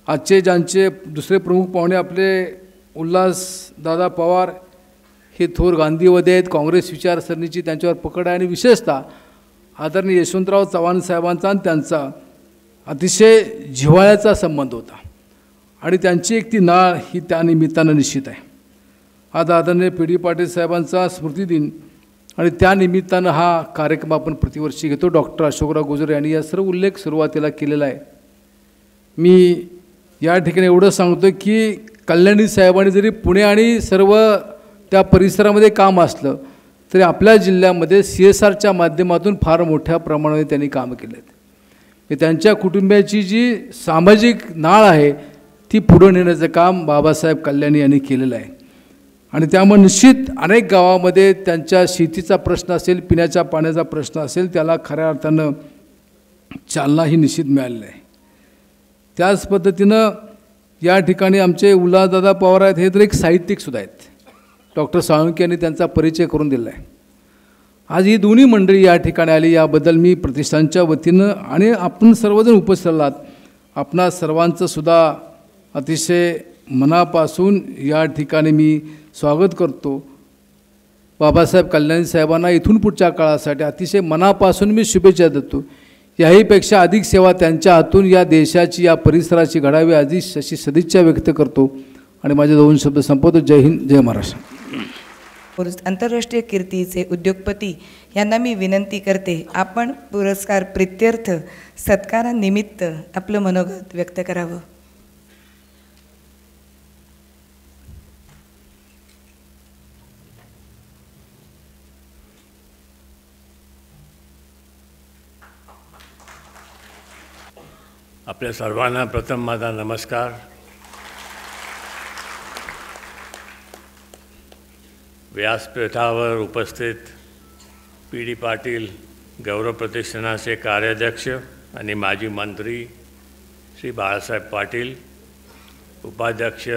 आजचे ज्यांचे दुसरे प्रमुख पाहुणे आपले उल्हासदादा पवार हे थोर गांधीवादी आहेत, काँग्रेस विचारसरणीची त्यांच्यावर पकड आहे, आणि विशेषतः आदरणीय यशवंतराव चव्हाण साहेबांचा आणि त्यांचा अतिशय जिव्हाळ्याचा संबंध होता, आणि त्यांची एक ती नाळ ही त्या निमित्तानं निश्चित आहे. आज आदरणीय पी डी पाटील साहेबांचा स्मृतिदिन, आणि त्या निमित्तानं हा कार्यक्रम आपण प्रतिवर्षी घेतो. डॉक्टर अशोकराव गुजर यांनी या सर्व उल्लेख सुरुवातीला केलेला आहे. मी या ठिकाणी एवढं सांगतो की कल्याणी साहेबांनी जरी पुणे आणि सर्व त्या परिसरामध्ये काम असलं तरी आपल्या जिल्ह्यामध्ये CSRच्या माध्यमातून फार मोठ्या प्रमाणावर त्यांनी काम केलं आहे. त्यांच्या कुटुंबियाची जी सामाजिक नाळ आहे ती पुढे नेण्याचं काम बाबासाहेब कल्याणी यांनी केलेलं आहे, आणि त्यामुळे निश्चित अनेक गावामध्ये त्यांच्या शेतीचा प्रश्न असेल, पिण्याच्या पाण्याचा प्रश्न असेल, त्याला खऱ्या अर्थानं चालना ही निश्चित मिळालेली आहे. त्याच पद्धतीनं या ठिकाणी आमचे उल्हासदादा पवार आहेत, हे तर एक साहित्यिकसुद्धा आहेत. डॉक्टर साळुंखे यांनी त्यांचा परिचय करून दिला आहे. आज ही दोन्ही मंडळी या ठिकाणी आली, याबद्दल मी प्रतिष्ठानच्या वतीनं आणि आपण सर्वजण उपस्थित आलात, आपणा सर्वांचं सुद्धा अतिशय मनापासून या ठिकाणी मी स्वागत करतो. बाबासाहेब कल्याणी साहेबांना इथून पुढच्या काळासाठी अतिशय मनापासून मी शुभेच्छा देतो. याहीपेक्षा अधिक सेवा त्यांच्या हातून या देशाची या परिसराची घडावी अशी सदिच्छा व्यक्त करतो आणि माझे दोन शब्द संपवतो. जय हिंद, जय महाराष्ट्र. आंतरराष्ट्रीय कीर्तीचे उद्योगपती यांना मी विनंती करते, आपण पुरस्कार प्रित्यर्थ सत्कारानिमित्त आपलं मनोगत व्यक्त करावं. आपल्या सर्वांना प्रथम माझा नमस्कार. व्यासपीठावर उपस्थित पी डी पाटील गौरव प्रतिष्ठानाचे कार्याध्यक्ष आणि माजी मंत्री श्री बाळासाहेब पाटील, उपाध्यक्ष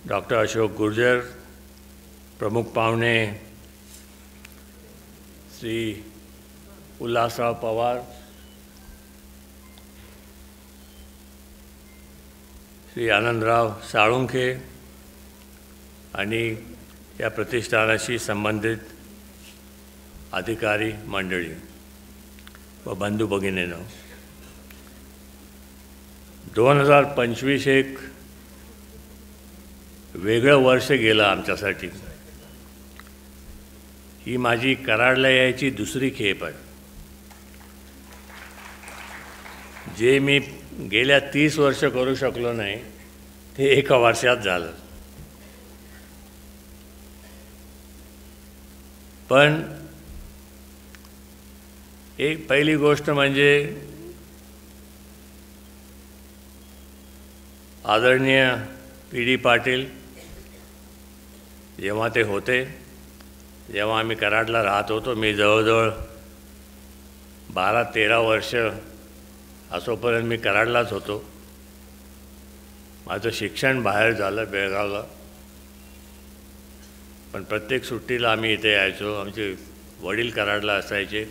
डॉक्टर अशोक गुर्जर, प्रमुख पाहुणे श्री उल्हासराव पवार, श्री आनंदराव साळुंखे आणि या प्रतिष्ठानाशी संबंधित अधिकारी मंडळी व बंधू भगिनींनो, 2025 एक वेगळं वर्ष गेलं आमच्यासाठी. ही माझी कराडला यायची दुसरी खेप आहे. जे मी गेल्या 30 वर्ष करू शकलो नाही ते एका वर्षात झालं. पण एक पहिली गोष्ट म्हणजे आदरणीय पी डी पाटील जेव्हा ते होते, जेव्हा आम्ही कराडला राहत होतो, मी जवळजवळ 12-13 वर्ष असोपर्यंत मी कराडलाच होतो. माझं शिक्षण बाहेर झालं बेळगावला, पण प्रत्येक सुट्टीला आम्ही इथे यायचो. आमचे वडील कराडला असायचे.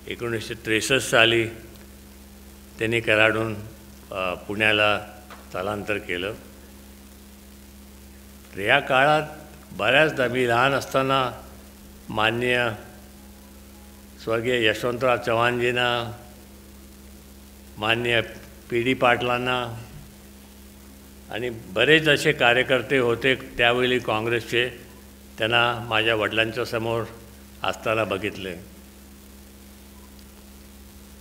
1963 साली त्यांनी कराडहून पुण्याला स्थलांतर केलं. तर या काळात बऱ्याचदा मी लहान असताना माननीय स्वर्गीय यशवंतराव चव्हाणजींना, माननीय PD पाटलांना आणि बरेच असे कार्यकर्ते होते त्यावेळी काँग्रेसचे, त्यांना माझ्या वडिलांच्या समोर असताना बघितले.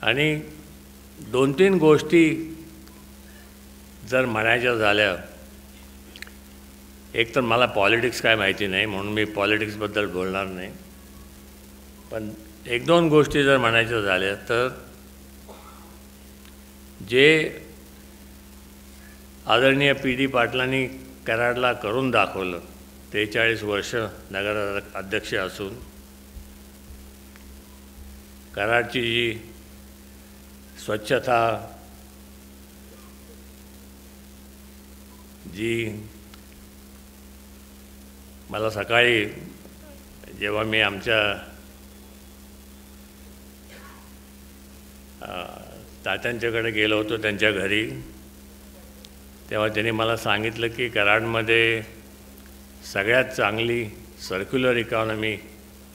आणि 2-3 गोष्टी जर म्हणायच्या झाल्या, एक तर मला पॉलिटिक्स काय माहिती नाही म्हणून मी पॉलिटिक्सबद्दल बोलणार नाही, पण 1-2 गोष्टी जर म्हणायच्या झाल्या तर जे आदरणीय PD पाटलांनी कराडला करून दाखवलं, 43 वर्ष नगर अध्यक्ष असून कराडची जी स्वच्छता, जी मला सकाळी जेव्हा मी आमच्या तात्यांच्याकडे गेलो होतो त्यांच्या घरी, तेव्हा त्यांनी मला सांगितलं की कराडमध्ये सगळ्यात चांगली सर्क्युलर इकॉनॉमी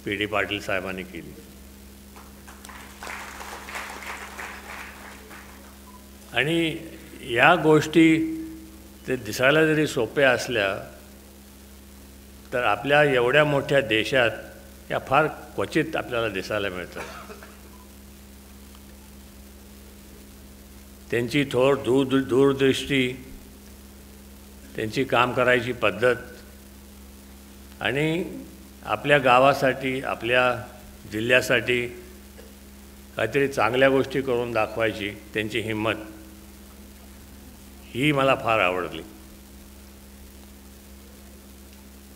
PD पाटील साहेबांनी केली. आणि या गोष्टी ते दिसायला जरी सोप्या असल्या तर आपल्या एवढ्या मोठ्या देशात या फार क्वचित आपल्याला दिसायला मिळतात. त्यांची दूरदृष्टी, त्यांची काम करायची पद्धत आणि आपल्या गावासाठी, आपल्या जिल्ह्यासाठी काहीतरी चांगल्या गोष्टी करून दाखवायची त्यांची हिंमत, ही मला फार आवडली.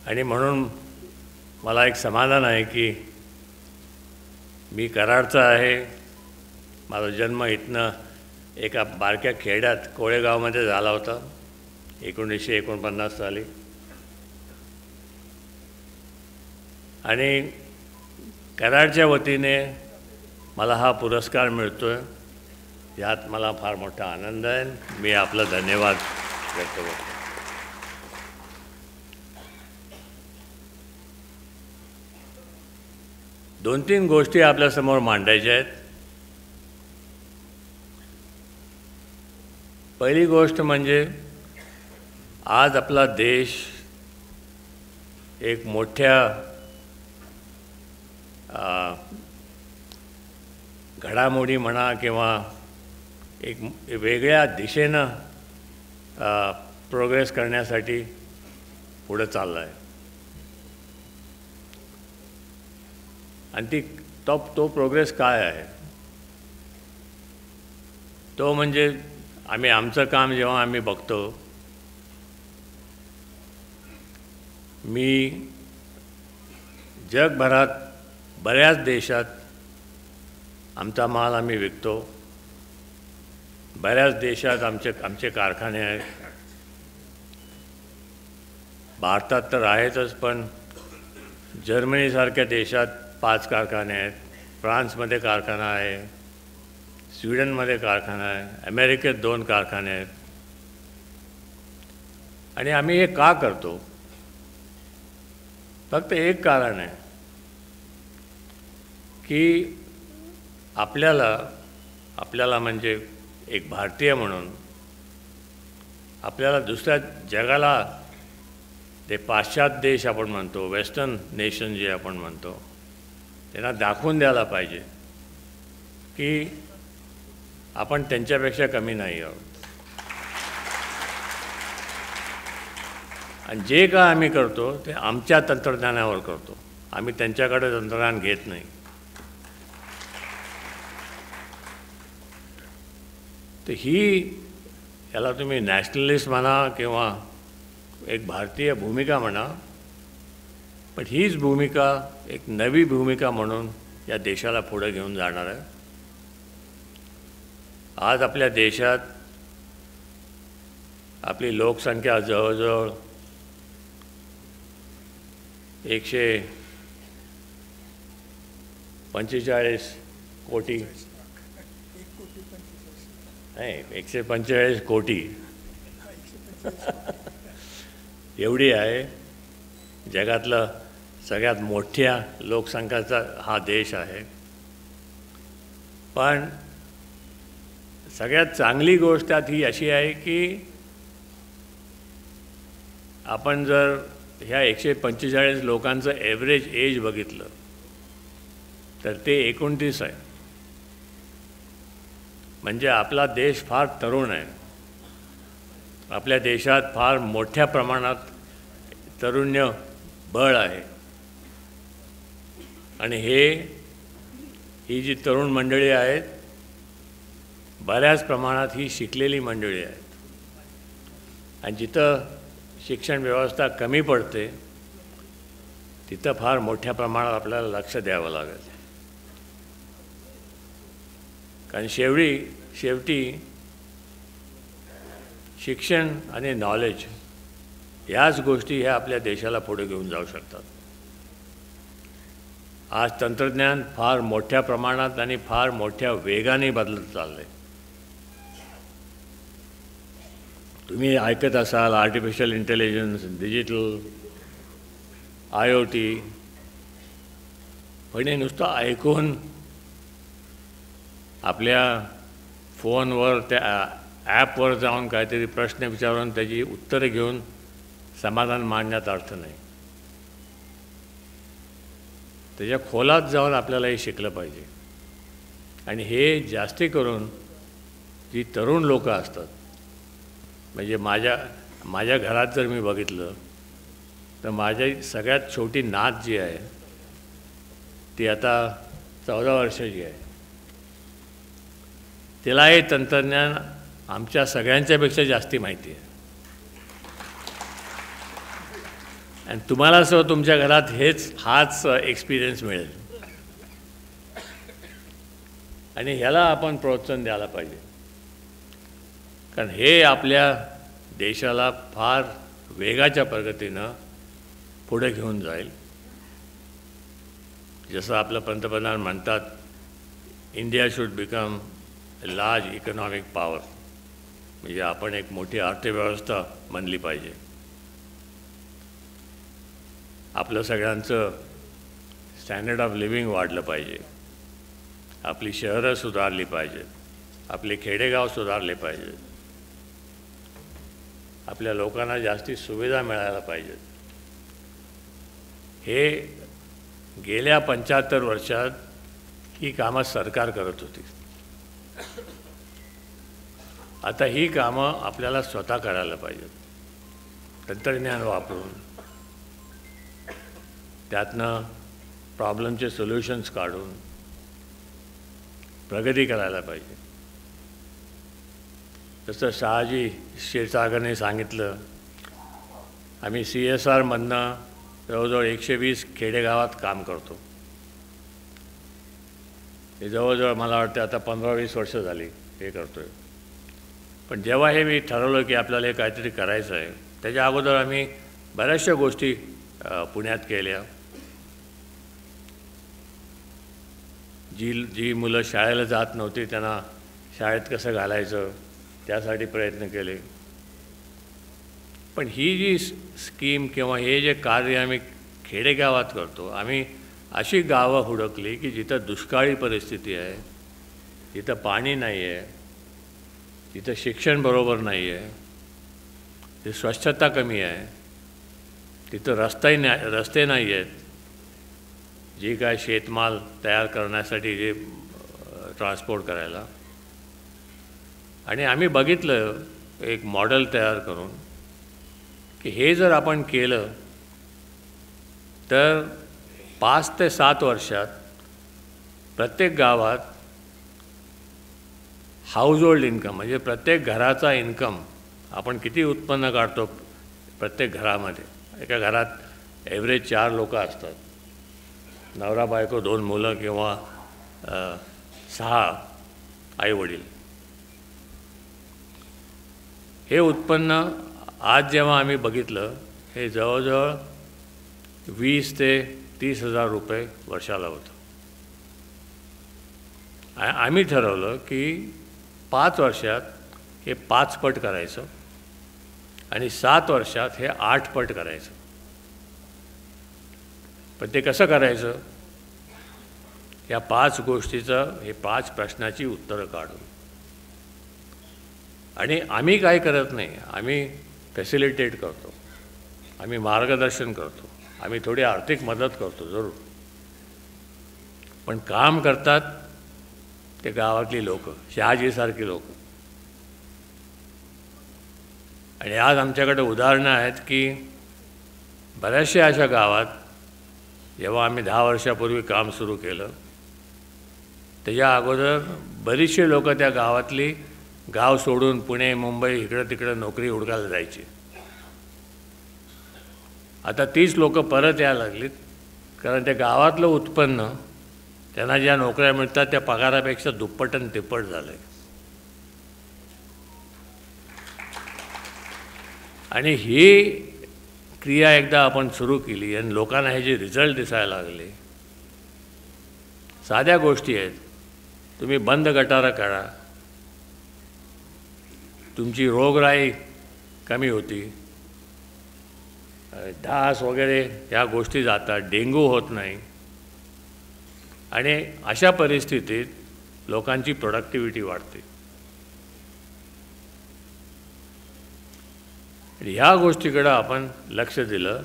आणि म्हणून मला एक समाधान आहे की मी कराडचा आहे. माझा जन्म इथनं एका बारक्या खेड्यात कोळेगावमध्ये झाला होता 1949 साली. आणि कराडच्या वतीने मला हा पुरस्कार मिळतो आहे, यात मला फार मोठा आनंद आहे. मी आपला धन्यवाद व्यक्त करतो. दोन तीन गोष्टी आपल्यासमोर मांडायच्या आहेत. पहिली गोष्ट म्हणजे आज आपला देश एक मोठ्या घडामोडी म्हणा किंवा एक वेगळ्या दिशेनं प्रोग्रेस करण्यासाठी पुढे चालला आहे. आणि तो प्रोग्रेस काय आहे? तो म्हणजे आम्ही आमचं काम जेव्हा आम्ही बघतो, मी जगभरात बऱ्याच देशात आमचा माल आम्ही विकतो. बऱ्याच देशात आमचे कारखाने आहेत. भारतात तर आहेतच, पण जर्मनीसारख्या देशात 5 कारखाने आहेत, फ्रान्समध्ये कारखाना आहे, स्वीडनमध्ये कारखाना आहे, अमेरिकेत 2 कारखाने आहेत. आणि आम्ही हे का करतो? फक्त एक कारण आहे की आपल्याला म्हणजे एक भारतीय म्हणून आपल्याला दुसऱ्या जगाला, ते पाश्चात्य देश आपण म्हणतो, वेस्टर्न नेशन जे आपण म्हणतो, त्यांना दाखवून द्यायला पाहिजे की आपण त्यांच्यापेक्षा कमी नाही आहोत. आणि जे का आम्ही करतो ते आमच्या तंत्रज्ञानावर करतो. आम्ही त्यांच्याकडे तंत्रज्ञान घेत नाही. तर याला तुम्ही नॅशनलिस्ट म्हणा किंवा एक भारतीय भूमिका म्हणा, पण हीच भूमिका एक नवी भूमिका म्हणून या देशाला पुढे घेऊन जाणार आहे. आज आपल्या देशात आपली लोकसंख्या जवळजवळ 145 कोटी नाही 145 कोटी एवढी आहे. जगातलं सगळ्यात मोठ्या लोकसंख्येचा हा देश आहे. पण सगळ्यात चांगली गोष्ट त्यात ही अशी आहे की आपण जर ह्या 145 लोकांचं ॲव्हरेज एज बघितलं तर ते 29 आहे. म्हणजे आपला देश फार तरुण आहे. आपल्या देशात फार मोठ्या प्रमाणात तरुण्य बळ आहे. आणि ही जी तरुण मंडळी आहेत बऱ्याच प्रमाणात ही शिकलेली मंडळी आहेत. आणि जिथं शिक्षण व्यवस्था कमी पडते तिथं फार मोठ्या प्रमाणात आपल्याला लक्ष द्यावं लागेल. कारण शेवटी शिक्षण आणि नॉलेज याच गोष्टी ह्या आपल्या देशाला पुढे घेऊन जाऊ शकतात. आज तंत्रज्ञान फार मोठ्या प्रमाणात आणि फार मोठ्या वेगाने बदलत चाललं आहे. तुम्ही ऐकत असाल आर्टिफिशियल इंटेलिजन्स, डिजिटल, IoT, पण हे नुसतं ऐकून आपल्या फोनवर त्या ॲपवर जाऊन काहीतरी प्रश्न विचारून त्याची उत्तरे घेऊन समाधान मांडण्यात अर्थ नाही. त्याच्या खोलात जाऊन आपल्याला हे शिकलं पाहिजे. आणि हे जास्ती करून जी तरुण लोकं असतात, म्हणजे माझ्या घरात जर मी बघितलं तर माझी सगळ्यात छोटी नात जी आहे ती आता 14 वर्षाची आहे. तिला हे तंत्रज्ञान आमच्या सगळ्यांच्यापेक्षा जास्ती माहिती आहे. आणि तुम्हाला असं तुमच्या घरात हाच एक्सपिरियन्स मिळेल. आणि ह्याला आपण प्रोत्साहन द्यायला पाहिजे. कारण हे आपल्या देशाला फार वेगाच्या प्रगतीनं पुढे घेऊन जाईल. जसं आपलं पंतप्रधान म्हणतात, India should become a large economic power. म्हणजे आपण एक मोठी अर्थव्यवस्था बनली पाहिजे. आपलं सगळ्यांचं स्टँडर्ड ऑफ लिव्हिंग वाढलं पाहिजे. आपली शहरं सुधारली पाहिजेत. आपले खेडेगाव सुधारले पाहिजेत. आपल्या लोकांना जास्ती सुविधा मिळायला पाहिजेत. हे गेल्या 75 वर्षात ही कामं सरकार करत होती. आता ही कामं आपल्याला स्वतः करायला पाहिजेत. तंत्रज्ञान वापरून त्यातनं प्रॉब्लेमचे सोल्युशन्स काढून प्रगती करायला पाहिजे. जसं शहाजी क्षीरसागरने सांगितलं, आम्ही CSRमधनं जवळजवळ 120 खेडेगावात काम करतो. हे जवळजवळ मला वाटतं आता 15-20 वर्ष झाली हे करतो आहे. पण जेव्हा हे मी ठरवलं की आपल्याला हे काहीतरी करायचं आहे, त्याच्या अगोदर आम्ही बऱ्याचशा गोष्टी पुण्यात केल्या. जी मुलं शाळेला जात नव्हती त्यांना शाळेत कसं घालायचं त्यासाठी प्रयत्न केले. पण ही जी स्कीम किंवा हे जे कार्य आम्ही खेडेगावात करतो, आम्ही अशी गावं हुडकली की जिथं दुष्काळी परिस्थिती आहे, जिथं पाणी नाही आहे, तिथं शिक्षण बरोबर नाही आहे, तिथं स्वच्छता कमी आहे, तिथं रस्ते नाही आहेत, जी काय शेतमाल तयार करण्यासाठी जे ट्रान्सपोर्ट करायला. आणि आम्ही बघितलं एक मॉडेल तयार करून की हे जर आपण केलं तर 5 ते 7 वर्षात प्रत्येक गावात हाऊसहोल्ड इन्कम म्हणजे प्रत्येक घराचा इन्कम आपण किती उत्पन्न काढतो प्रत्येक घरामध्ये. एका घरात ॲव्हरेज 4 लोक असतात, नवरा बायको 2 मुलं किंवा 6 आईवडील. हे उत्पन्न आज जेव्हा आम्ही बघितलं, हे जवळजवळ 20 ते 30 हजार रुपये वर्षाला होतं. आम्ही ठरवलं की 5 वर्षात हे 5 पट करायचं आणि 7 वर्षात हे 8 पट करायचं. पण ते कसं करायचं? या 5 गोष्टीचं, हे 5 प्रश्नाची उत्तरं काढून. आणि आम्ही काय करत नाही, आम्ही फॅसिलिटेट करतो, आम्ही मार्गदर्शन करतो, आम्ही थोडी आर्थिक मदत करतो जरूर, पण काम करतात ते गावातली लोक, शहाजीसारखी लोक. आणि आज आमच्याकडे उदाहरणं आहेत की बऱ्याचशा अशा गावात जेव्हा आम्ही 10 वर्षापूर्वी काम सुरू केलं, त्याच्या अगोदर बरीचशी लोक त्या गावातली गाव सोडून पुणे, मुंबई इकडं तिकडं नोकरी हुडकायला जायची. आता 30 लोक परत यायला लागलीत, कारण त्या गावातलं उत्पन्न त्यांना ज्या नोकऱ्या मिळतात त्या पगारापेक्षा दुप्पट आणि तिप्पट झालं आहे. आणि ही क्रिया एकदा आपण सुरू केली आणि लोकांना हे जे रिझल्ट दिसायला लागले, साध्या गोष्टी आहेत. तुम्ही बंद गटारं काढा, तुमची रोगराई कमी होती, डास वगैरे ह्या गोष्टी जातात, डेंग्यू होत नाही. आणि अशा परिस्थितीत लोकांची प्रोडक्टिव्हिटी वाढते. ह्या गोष्टीकडं आपण लक्ष दिलं,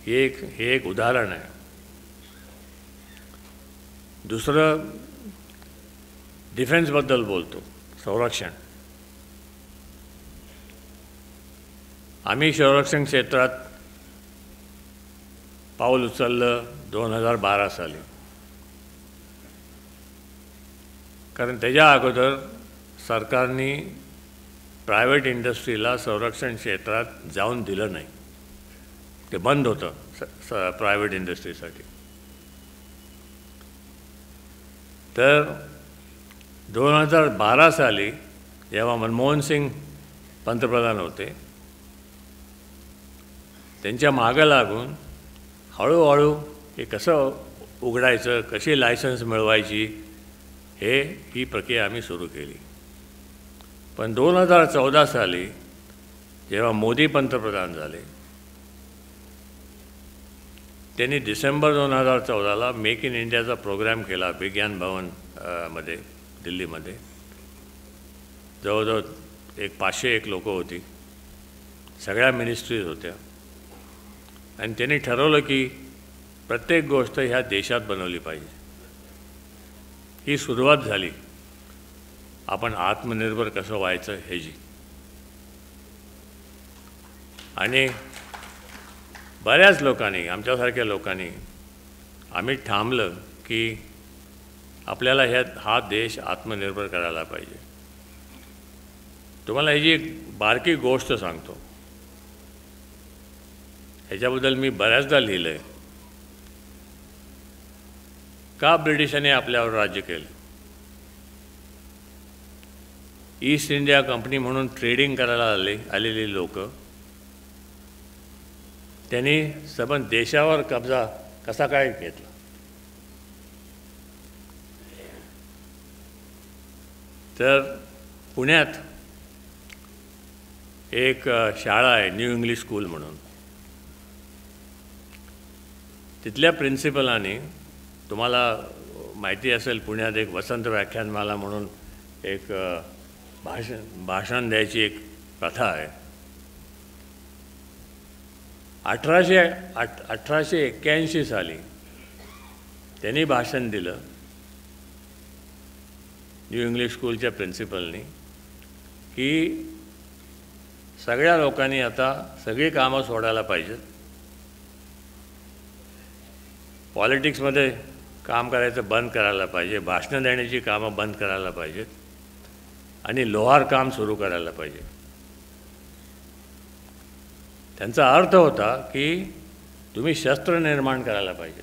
हे एक उदाहरण आहे. दुसरं डिफेन्सबद्दल बोलतो, संरक्षण. आम्ही संरक्षण क्षेत्रात पाऊल उचललं 2012 साली. कारण त्याच्या अगोदर सरकारने प्रायव्हेट इंडस्ट्रीला संरक्षण क्षेत्रात जाऊन दिलं नाही, ते बंद होतं प्रायव्हेट इंडस्ट्रीसाठी. तर 2012 साली जेव्हा मनमोहन सिंग पंतप्रधान होते, त्यांच्या मागं लागून हळूहळू हे कसं उघडायचं, कशी लायसन्स मिळवायची, ही प्रक्रिया आम्ही सुरू केली. पण 2014 साली जेव्हा मोदी पंतप्रधान झाले, त्यांनी डिसेंबर 2014ला मेक इन इंडियाचा प्रोग्राम केला विज्ञान भवन मध्ये, दिल्लीमध्ये. जवळजवळ 501 लोक होती, सगळ्या मिनिस्ट्रीज होत्या. आणि त्यांनी ठरवलं की प्रत्येक गोष्ट ह्या देशात बनवली पाहिजे. ही सुरुवात झाली आपण आत्मनिर्भर कसं व्हायचं ह्याची. आणि बऱ्याच लोकांनी, आमच्यासारख्या लोकांनी आम्ही ठामलं की आपल्याला हा देश आत्मनिर्भर करायला पाहिजे. तुम्हाला ह्याची एक बारकी गोष्ट सांगतो, ह्याच्याबद्दल मी बऱ्याचदा लिहिलं आहे. का ब्रिटिशांनी आपल्यावर राज्य केलं? ईस्ट इंडिया कंपनी म्हणून ट्रेडिंग करायला आलेली लोक, त्यांनी सबंध देशावर कब्जा कसा काय घेतला? तर पुण्यात एक शाळा आहे न्यू इंग्लिश स्कूल म्हणून. तिथल्या प्रिन्सिपलाने, तुम्हाला माहिती असेल पुण्यात एक वसंत व्याख्यानमाला म्हणून एक भाषण द्यायची एक प्रथा आहे. 1881 साली त्यांनी भाषण दिलं न्यू इंग्लिश स्कूलच्या प्रिन्सिपलनी की सगळ्या लोकांनी आता सगळी कामं सोडायला पाहिजेत, पॉलिटिक्समध्ये काम करायचं बंद करायला पाहिजे, भाषणं देण्याची कामं बंद करायला पाहिजेत आणि लोहार काम सुरू करायला पाहिजे. त्यांचा अर्थ होता की तुम्ही शस्त्र निर्माण करायला पाहिजे.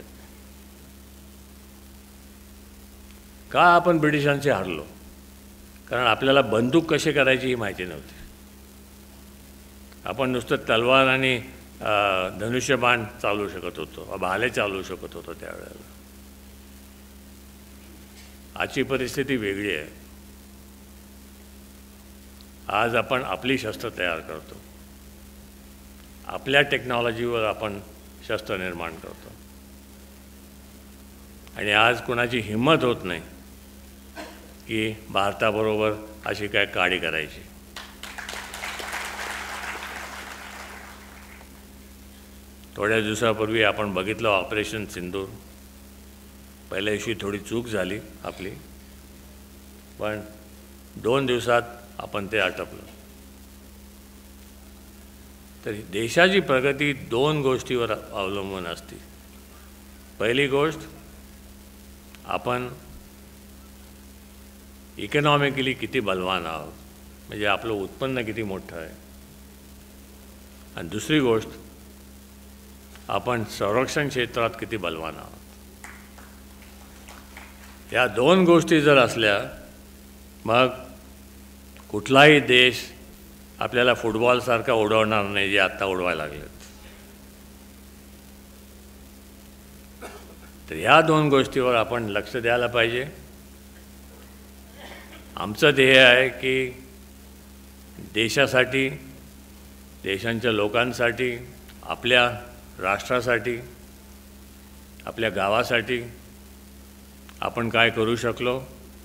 का आपण ब्रिटिशांशी हारलो? कारण आपल्याला बंदूक कशी करायची ही माहिती नव्हती. आपण नुसतं तलवार आणि धनुष्यबाण चालवू शकत होतो, भाले चालवू शकत होतो त्यावेळेला. आजची परिस्थिती वेगळी आहे. आज आपण आपली शस्त्र तयार करतो, आपल्या टेक्नॉलॉजीवर आपण शस्त्र निर्माण करतो, आणि आज कोणाची हिंमत होत नाही की भारताबरोबर अशी काय काडी करायची. थोड्या दिवसापूर्वी आपण बघितलं ऑपरेशन सिंदूर. पहिल्या दिवशी थोडी चूक झाली आपली, पण 2 दिवसात आपण ते आटपलं. तर देशाची प्रगती 2 गोष्टीवर अवलंबून असते. पहिली गोष्ट, आपण इकॉनॉमिकली किती बलवान आहोत, म्हणजे आपलं उत्पन्न किती मोठं आहे. आणि दुसरी गोष्ट, आपण संरक्षण क्षेत्रात किती बलवान आहोत. या 2 गोष्टी जर असल्या, मग कुठलाही देश आपल्याला फुटबॉलसारखा उडवणार नाही, जे आत्ता उडवायला लागलेत. तर ह्या 2 गोष्टीवर आपण लक्ष द्यायला पाहिजे. आमचं ध्येय आहे की देशासाठी, देशांच्या लोकांसाठी, आपल्या राष्ट्रासाठी, आपल्या गावासाठी आपण काय करू शकलो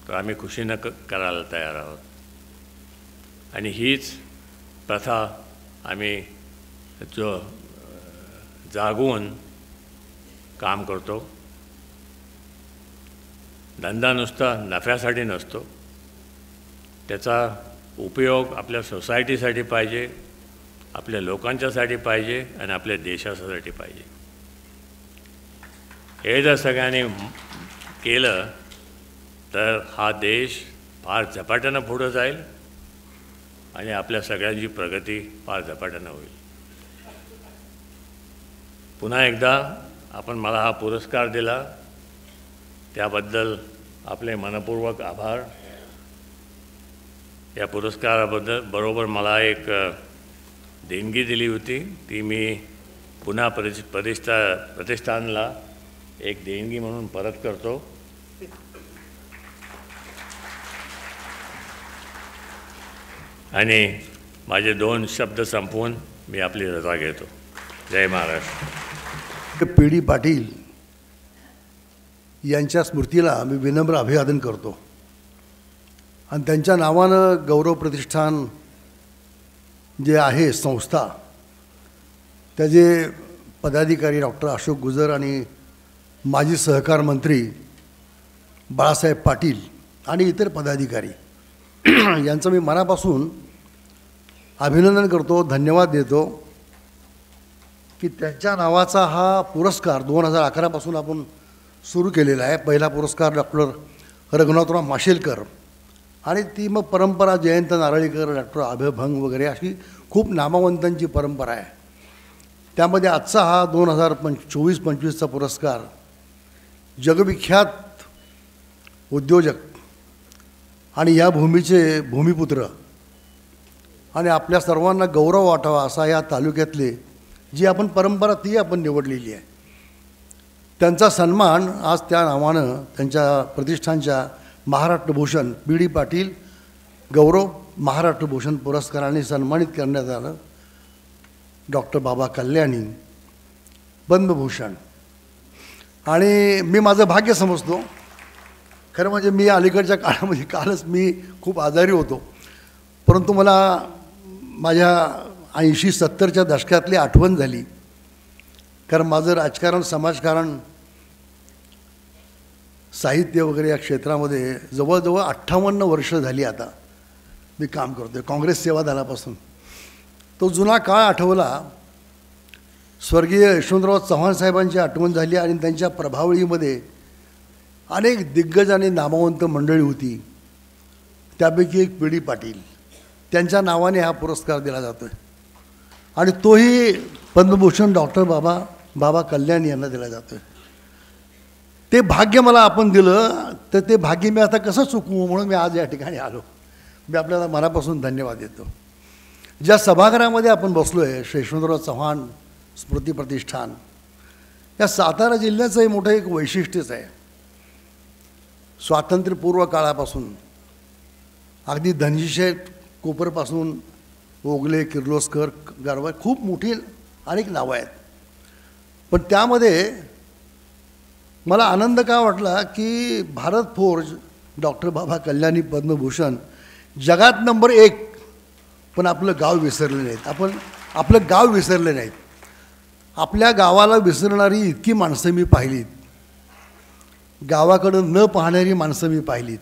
तर आम्ही खुशीनं करायला तयार आहोत. आणि हीच प्रथा आम्ही जागून काम करतो. धंदा नुसता नफ्यासाठी नसतो, त्याचा उपयोग आपल्या सोसायटीसाठी पाहिजे, आपल्या लोकांच्यासाठी पाहिजे आणि आपल्या देशासाठी पाहिजे. हे जर सगळ्यांनी केलं तर हा देश फार झपाट्यानं पुढं जाईल आणि आपल्या सगळ्यांची प्रगती फार झपाट्यानं होईल. पुन्हा एकदा आपण मला हा पुरस्कार दिला त्याबद्दल आपले मनपूर्वक आभार. या पुरस्काराबद्दल बरोबर मला एक देणगी दिली होती, ती मी पुन्हा प्रतिष्ठानला एक देणगी म्हणून परत करतो. आणि माझे 2 शब्द संपवून मी आपली रजा घेतो. जय महाराष्ट्र. पी.डी. पाटील यांच्या स्मृतीला मी विनम्र अभिवादन करतो आणि त्यांच्या नावानं गौरव प्रतिष्ठान जे आहे संस्था, त्याचे पदाधिकारी डॉक्टर अशोक गुजर आणि माजी सहकार मंत्री बाळासाहेब पाटील आणि इतर पदाधिकारी यांचं मी मनापासून अभिनंदन करतो, धन्यवाद देतो की त्यांच्या नावाचा हा पुरस्कार 2011 पासून आपण सुरू केलेला आहे. पहिला पुरस्कार डॉक्टर रघुनाथराव माशेलकर आणि ती मग परंपरा जयंत नारळीकर, डॉक्टर अभय भंग वगैरे अशी खूप नामवंतांची परंपरा आहे. त्यामध्ये आजचा हा 2024-25चा पुरस्कार जगविख्यात उद्योजक आणि या भूमीचे भूमिपुत्र आणि आपल्या सर्वांना गौरव वाटावा असा या तालुक्यातले जी आपण परंपरा ती आपण निवडलेली आहे. त्यांचा सन्मान आज त्या नावानं त्यांच्या प्रतिष्ठानच्या महाराष्ट्र भूषण पी.डी. पाटील गौरव महाराष्ट्र भूषण पुरस्काराने सन्मानित करण्यात आलं. डॉक्टर बाबा कल्याणी पद्मभूषण. आणि मी माझं भाग्य समजतो खरं म्हणजे मी अलीकडच्या काळामध्ये कालच मी खूप आजारी होतो, परंतु मला माझ्या 80-70च्या दशकातली आठवण झाली. कारण माझं राजकारण, समाजकारण, साहित्य वगैरे या क्षेत्रामध्ये जवळजवळ 58 वर्ष झाली आता मी काम करतो आहे, काँग्रेस सेवादलापासून. तो जुना काळ आठवला. स्वर्गीय यशवंतराव चव्हाण साहेबांची आठवण झाली आणि त्यांच्या प्रभावळीमध्ये अनेक दिग्गज आणि नामवंत मंडळी होती. त्यापैकी एक पी.डी. पाटील, त्यांच्या नावाने हा पुरस्कार दिला जातो आहे आणि तोही पद्मभूषण डॉक्टर बाबा कल्याणी यांना दिला जातो आहे. ते भाग्य मला आपण दिलं तर ते भाग्य मी आता कसं चुकवू म्हणून मी आज या ठिकाणी आलो. मी आपल्याला मनापासून धन्यवाद देतो. ज्या सभागृहामध्ये आपण बसलो आहे, श्री यशवंतराव चव्हाण स्मृती प्रतिष्ठान, या सातारा जिल्ह्याचं हे मोठं एक वैशिष्ट्यच आहे. स्वातंत्र्यपूर्व काळापासून अगदी धनजीशेठ कोपरपासून ओगले, किर्लोस्कर, गारवा खूप मोठी अनेक नावं आहेत. पण त्यामध्ये मला आनंद का वाटला की भारत फोर्ज, डॉक्टर बाबा कल्याणी पद्मभूषण जगात नंबर 1, पण आपलं गाव विसरले नाहीत. आपण आपलं गाव विसरले नाहीत. आपल्या गावाला विसरणारी इतकी माणसं मी पाहिलीत, गावाकडं न पाहणारी माणसं मी पाहिलीत.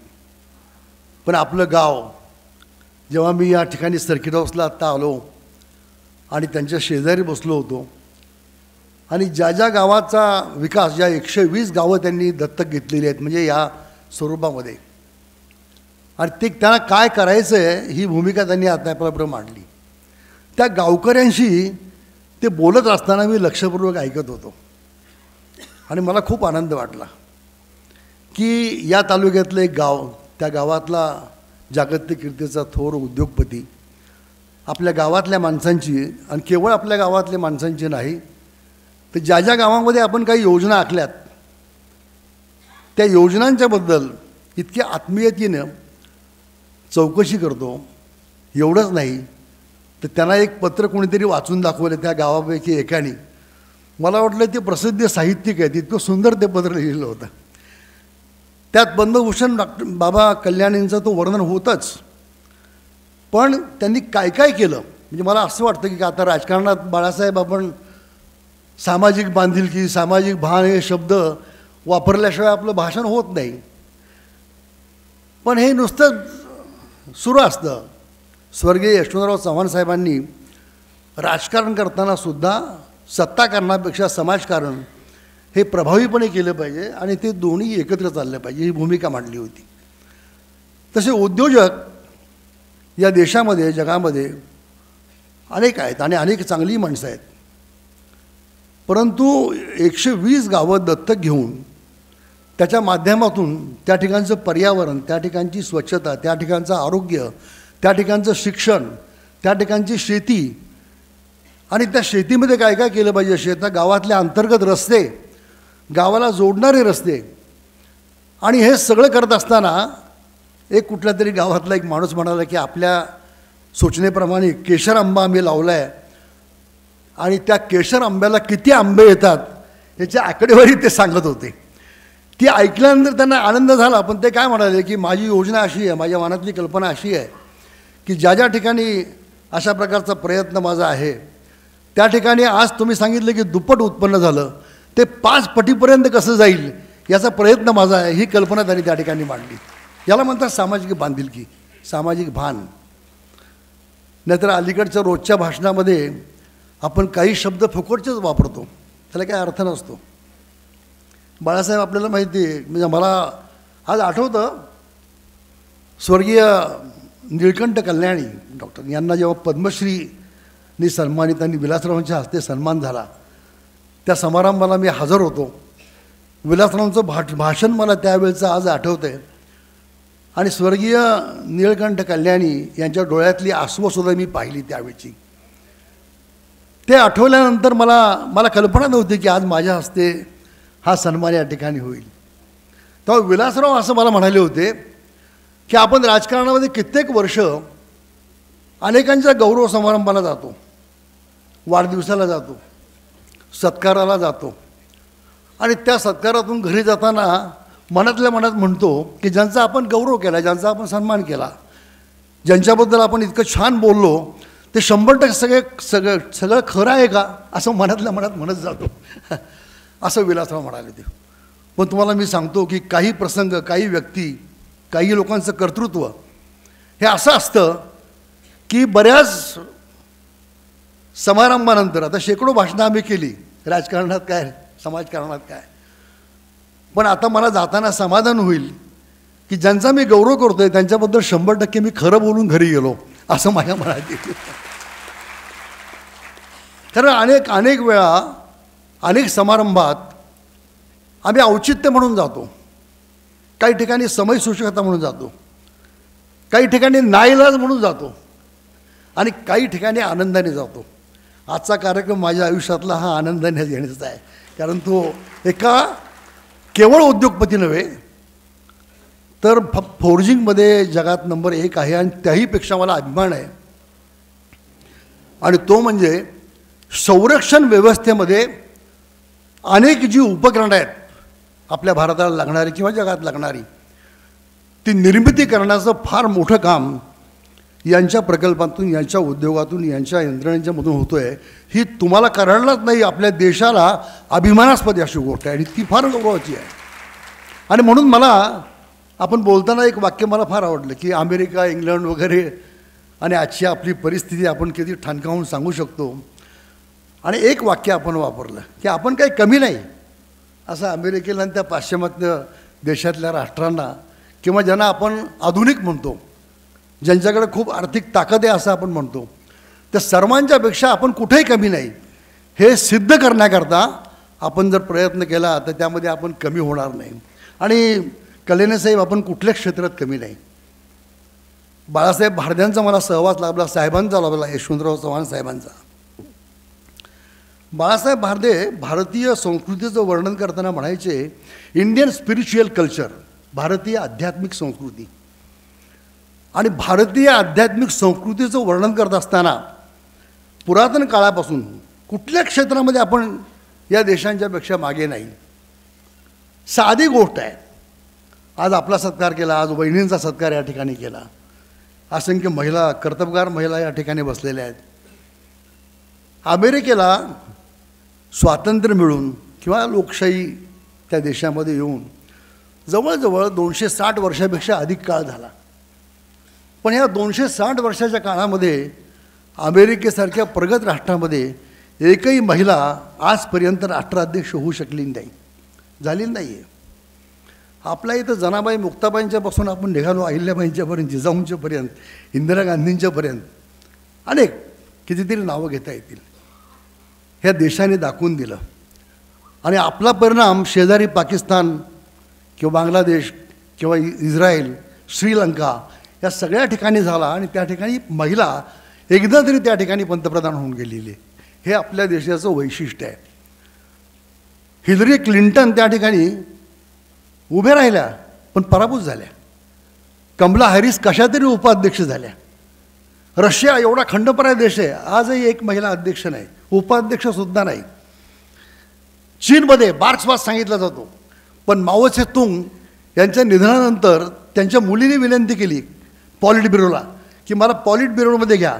पण आपलं गाव, जेव्हा मी या ठिकाणी सर्किट हाऊसला आत्ता आलो आणि त्यांच्या शेजारी बसलो होतो आणि ज्या ज्या गावाचा विकास, ज्या 120 गावं त्यांनी दत्तक घेतलेली आहेत म्हणजे या स्वरूपामध्ये, आणि ते त्यांना काय करायचं आहे ही भूमिका त्यांनी आता आपल्याबरोबर मांडली. त्या गावकऱ्यांशी ते बोलत असताना मी लक्षपूर्वक ऐकत होतो आणि मला खूप आनंद वाटला की या तालुक्यातलं एक गाव, त्या गावातला जागतिक कीर्तीचा थोर उद्योगपती आपल्या गावातल्या माणसांची, आणि केवळ आपल्या गावातल्या माणसांची नाही तर ज्या ज्या गावामध्ये आपण काही योजना आखल्यात त्या योजनांच्याबद्दल इतक्या आत्मीयतेनं चौकशी करतो. एवढंच नाही तर त्यांना एक पत्र कोणीतरी वाचून दाखवलं त्या गावापैकी एकाने. मला वाटलं ते प्रसिद्ध साहित्यिक आहेत, इतकं सुंदर ते पत्र लिहिलं होतं. त्यात पद्मभूषण डॉक्टर बाबा कल्याणींचं तो वर्णन होतंच, पण त्यांनी काय काय केलं म्हणजे मला असं वाटतं की आता राजकारणात बाळासाहेब आपण सामाजिक बांधिलकी, सामाजिक भान हे शब्द वापरल्याशिवाय आपलं भाषण होत नाही. पण हे नुसतं सुरू असतं. स्वर्गीय यशवंतराव चव्हाण साहेबांनी राजकारण करताना सुद्धा सत्ताकारणापेक्षा समाजकारण हे प्रभावीपणे केलं पाहिजे आणि ते दोन्ही एकत्र चाललं पाहिजे ही भूमिका मांडली होती. तसे उद्योजक या देशामध्ये, जगामध्ये अनेक आहेत आणि अनेक चांगली माणसं आहेत. परंतु 120 गावं दत्तक घेऊन त्याच्या माध्यमातून त्या ठिकाणचं पर्यावरण, त्या ठिकाणची स्वच्छता, त्या ठिकाणचं आरोग्य, त्या ठिकाणचं शिक्षण, त्या ठिकाणची शेती आणि त्या शेतीमध्ये काय काय केलं पाहिजे, गावातले अंतर्गत रस्ते, गावाला जोडणारे रस्ते, आणि हे सगळं करत असताना एक कुठल्या तरी गावातला एक माणूस म्हणाला की आपल्या सूचनेप्रमाणे केशर आंबा आम्ही लावला आहे आणि त्या केशर आंब्याला किती आंबे येतात याची आकडेवारी ते सांगत होते. ती ऐकल्यानंतर त्यांना आनंद झाला. पण ते काय म्हणाले की माझी योजना अशी आहे, माझ्या मनातली कल्पना अशी आहे की ज्या ज्या ठिकाणी अशा प्रकारचा प्रयत्न माझा आहे त्या ठिकाणी आज तुम्ही सांगितलं की दुप्पट उत्पन्न झालं, ते 5 पटीपर्यंत कसं जाईल याचा प्रयत्न माझा आहे, ही कल्पना त्यांनी त्या ठिकाणी मांडली. याला म्हणतात सामाजिक बांधिलकी, सामाजिक भान. नाहीतर अलीकडच्या रोजच्या भाषणामध्ये आपण काही शब्द फुकटचेच वापरतो, त्याला काही अर्थ नसतो. बाळासाहेब आपल्याला माहिती आहे, म्हणजे मला आज आठवतं स्वर्गीय निळकंठ कल्याणी डॉक्टर यांना जेव्हा पद्मश्रीनी सन्मानित आणि विलासरावांच्या हस्ते सन्मान झाला त्या समारंभाला मी हजर होतो. विलासरावांचं भाषण मला त्यावेळेचं आज आठवतं आहे आणि स्वर्गीय निळकंठ कल्याणी यांच्या डोळ्यातली आसवंसुद्धा मी पाहिली त्यावेळची. ते आठवल्यानंतर मला कल्पना नव्हती की आज माझ्या हस्ते हा सन्मान या ठिकाणी होईल. तेव्हा विलासराव असं मला म्हणाले होते की आपण राजकारणामध्ये कित्येक वर्ष अनेकांच्या गौरव समारंभाला जातो, वाढदिवसाला जातो, सत्काराला जातो आणि त्या सत्कारातून घरी जाताना मनातल्या मनात म्हणतो की ज्यांचा आपण गौरव केला, ज्यांचा आपण सन्मान केला, ज्यांच्याबद्दल आपण इतकं छान बोललो ते 100% सगळं खरं आहे का असं मनातल्या मनात म्हणत जातो असं विलासराव म्हणाले ते. पण तुम्हाला मी सांगतो की काही प्रसंग, काही व्यक्ती, काही लोकांचं कर्तृत्व हे असं असतं की बऱ्याच समारंभानंतर, आता शेकडो भाषणं आम्ही केली राजकारणात काय, समाजकारणात काय, पण आता मला जाताना समाधान होईल की ज्यांचा मी गौरव करतोय त्यांच्याबद्दल 100% मी खरं बोलून घरी गेलो असं माझ्या मनात येईल. कारण अनेक वेळा अनेक समारंभात आम्ही औचित्य म्हणून जातो, काही ठिकाणी समयसूचकता म्हणून जातो, काही ठिकाणी नाईलाज म्हणून जातो आणि काही ठिकाणी आनंदाने जातो. आजचा कार्यक्रम माझ्या आयुष्यातला हा आनंदाने घेण्याचा आहे, कारण तो एका केवळ उद्योगपती नव्हे तर फोर्जिंगमध्ये जगात नंबर 1 आहे आणि त्याहीपेक्षा मला अभिमान आहे. आणि तो म्हणजे संरक्षण व्यवस्थेमध्ये अनेक जी उपकरणं आहेत आपल्या भारताला लागणारी किंवा जगात लागणारी, ती निर्मिती करण्याचं फार मोठं काम यांच्या प्रकल्पातून, यांच्या उद्योगातून, यांच्या यंत्रणेच्यामधून होतो आहे. ही तुम्हाला करायलाच नाही, आपल्या देशाला अभिमानास्पद अशी गोष्ट आहे आणि ती फार गौरवाची आहे. आणि म्हणून मला आपण बोलताना एक वाक्य मला फार आवडलं की अमेरिका, इंग्लंड वगैरे आणि आजची आपली परिस्थिती आपण किती ठणकावून सांगू शकतो. आणि एक वाक्य आपण वापरलं की आपण काही कमी नाही असं अमेरिकेला आणि त्या पाश्चिमात्य देशातल्या राष्ट्रांना किंवा ज्यांना आपण आधुनिक म्हणतो, ज्यांच्याकडे खूप आर्थिक ताकद आहे असं आपण म्हणतो, त्या सर्वांच्यापेक्षा आपण कुठेही कमी नाही हे सिद्ध करण्याकरता आपण जर प्रयत्न केला तर त्यामध्ये आपण कमी होणार नाही. आणि कल्याणी साहेब, आपण कुठल्याच क्षेत्रात कमी नाही. बाळासाहेब भारद्यांचा मला सहवास लाभला, साहेबांचा लाभला, यशवंतराव चव्हाण साहेबांचा. बाळासाहेब भारदे भारतीय संस्कृतीचं वर्णन करताना म्हणायचे इंडियन स्पिरिच्युअल कल्चर, भारतीय आध्यात्मिक संस्कृती. आणि भारतीय आध्यात्मिक संस्कृतीचं वर्णन करत असताना पुरातन काळापासून कुठल्या क्षेत्रामध्ये आपण या देशांच्यापेक्षा मागे नाही. साधी गोष्ट आहे, आज आपला सत्कार केला, आज वहिनींचा सत्कार या ठिकाणी केला, असंख्य महिला, कर्तबगार महिला या ठिकाणी बसलेल्या आहेत. अमेरिकेला स्वातंत्र्य मिळून किंवा लोकशाही त्या देशामध्ये येऊन जवळजवळ 260 वर्षापेक्षा अधिक काळ झाला. पण ह्या 260 वर्षाच्या काळामध्ये अमेरिकेसारख्या प्रगत राष्ट्रामध्ये एकही महिला आजपर्यंत राष्ट्राध्यक्ष होऊ शकली नाही, झालेली नाही आहे. आपल्या इथं जनाबाई मुक्ताबाईंच्यापासून आपण निघालो अहिल्याबाईंच्यापर्यंत, जिजाऊंच्यापर्यंत, इंदिरा गांधींच्यापर्यंत अनेक कितीतरी नावं घेता येतील. ह्या देशाने दाखवून दिलं. आणि आपला परिणाम शेजारी पाकिस्तान किंवा बांगलादेश किंवा इस्रायल, श्रीलंका या सगळ्या ठिकाणी झाला. आणि त्या ठिकाणी महिला एकदा तरी त्या ठिकाणी पंतप्रधान होऊन गेलेली, हे आपल्या देशाचं वैशिष्ट्य आहे. हिलरी क्लिंटन त्या ठिकाणी उभे राहिल्या पण पराभूत झाल्या. कमला हॅरिस कशा तरी उपाध्यक्ष झाल्या. रशिया एवढा खंडपराय देश आहे, आजही एक महिला अध्यक्ष नाही, उपाध्यक्षसुद्धा नाही. चीनमध्ये मार्क्सवाद सांगितला जातो, पण माओ त्से तुंग यांच्या निधनानंतर त्यांच्या मुलीने विनंती केली पॉलिट ब्युरोला की मला पॉलिट ब्युरोमध्ये घ्या.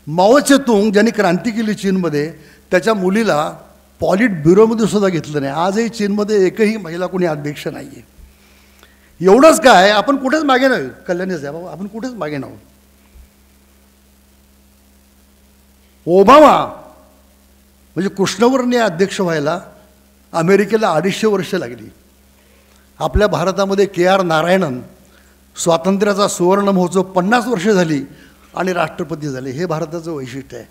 माओ त्से तुंग ज्यांनी क्रांती केली चीनमध्ये, त्याच्या मुलीला पॉलिट ब्युरोमध्ये सुद्धा घेतलं नाही. आजही चीनमध्ये एकही महिला कोणी अध्यक्ष नाही आहे. एवढंच काय, आपण कुठेच मागे नाही. कल्याणी साहेब, आपण कुठेच मागे नाही. ओबामा म्हणजे कृष्णवर्णीय अध्यक्ष व्हायला अमेरिकेला 250 वर्ष लागली. आपल्या भारतामध्ये KR नारायणन स्वातंत्र्याचा सुवर्ण महोत्सव 50 वर्ष झाली आणि राष्ट्रपती झाले. हे भारताचं वैशिष्ट्य आहे.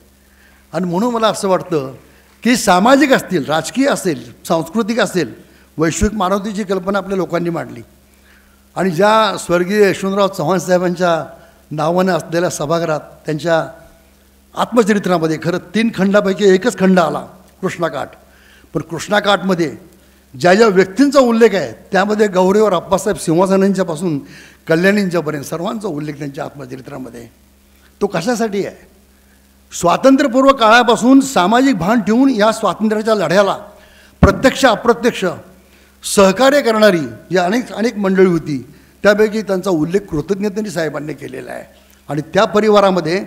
आणि म्हणून मला असं वाटतं की सामाजिक असतील, राजकीय असेल, सांस्कृतिक असेल, वैश्विक मानवतेची कल्पना आपल्या लोकांनी मांडली. आणि ज्या स्वर्गीय यशवंतराव चव्हाण साहेबांच्या नावानं असलेल्या सभागृहात त्यांच्या आत्मचरित्रामध्ये खरं 3 खंडापैकी एकच खंड आला, कृष्णाकाठ. पण कृष्णाकाठमध्ये ज्या ज्या व्यक्तींचा उल्लेख आहे त्यामध्ये गौरीवर अप्पासाहेब सिंहासनांच्यापासून कल्याणींच्यापर्यंत सर्वांचा उल्लेख त्यांच्या आत्मचरित्रामध्ये. तो कशासाठी आहे? स्वातंत्र्यपूर्व काळापासून सामाजिक भान ठेवून या स्वातंत्र्याच्या लढ्याला प्रत्यक्ष अप्रत्यक्ष सहकार्य करणारी जी अनेक मंडळी होती, त्यापैकी त्यांचा उल्लेख कृतज्ञतेने साहेबांनी केलेला आहे. आणि त्या परिवारामध्ये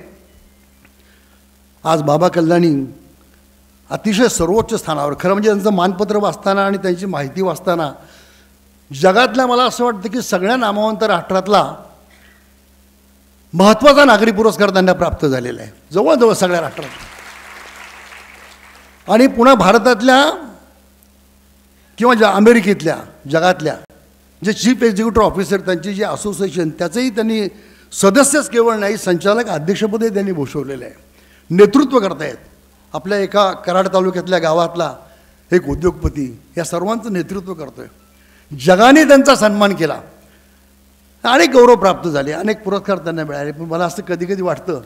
आज बाबा कल्याणी अतिशय सर्वोच्च स्थानावर, खरं म्हणजे त्यांचं मानपत्र वाचताना आणि त्यांची माहिती वाचताना जगातल्या मला असं वाटतं की सगळ्या नामवंत राष्ट्रातला महत्त्वाचा नागरी पुरस्कार त्यांना प्राप्त झालेला आहे, जवळजवळ सगळ्या राष्ट्रात. आणि पुन्हा भारतातल्या किंवा ज्या अमेरिकेतल्या, जगातल्या जे चीफ एक्झिक्युटिव्ह ऑफिसर, त्यांची जी असोसिएशन, त्याचंही त्यांनी सदस्यच केवळ नाही, संचालक अध्यक्षपदही त्यांनी भूषवलेलं आहे. नेतृत्व करतायत. आपल्या एका कराड तालुक्यातल्या गावातला एक उद्योगपती या सर्वांचं नेतृत्व करतो आहे. जगाने त्यांचा सन्मान केला. अनेक गौरव प्राप्त झाले, अनेक पुरस्कार त्यांना मिळाले. पण मला असं कधी कधी वाटतं,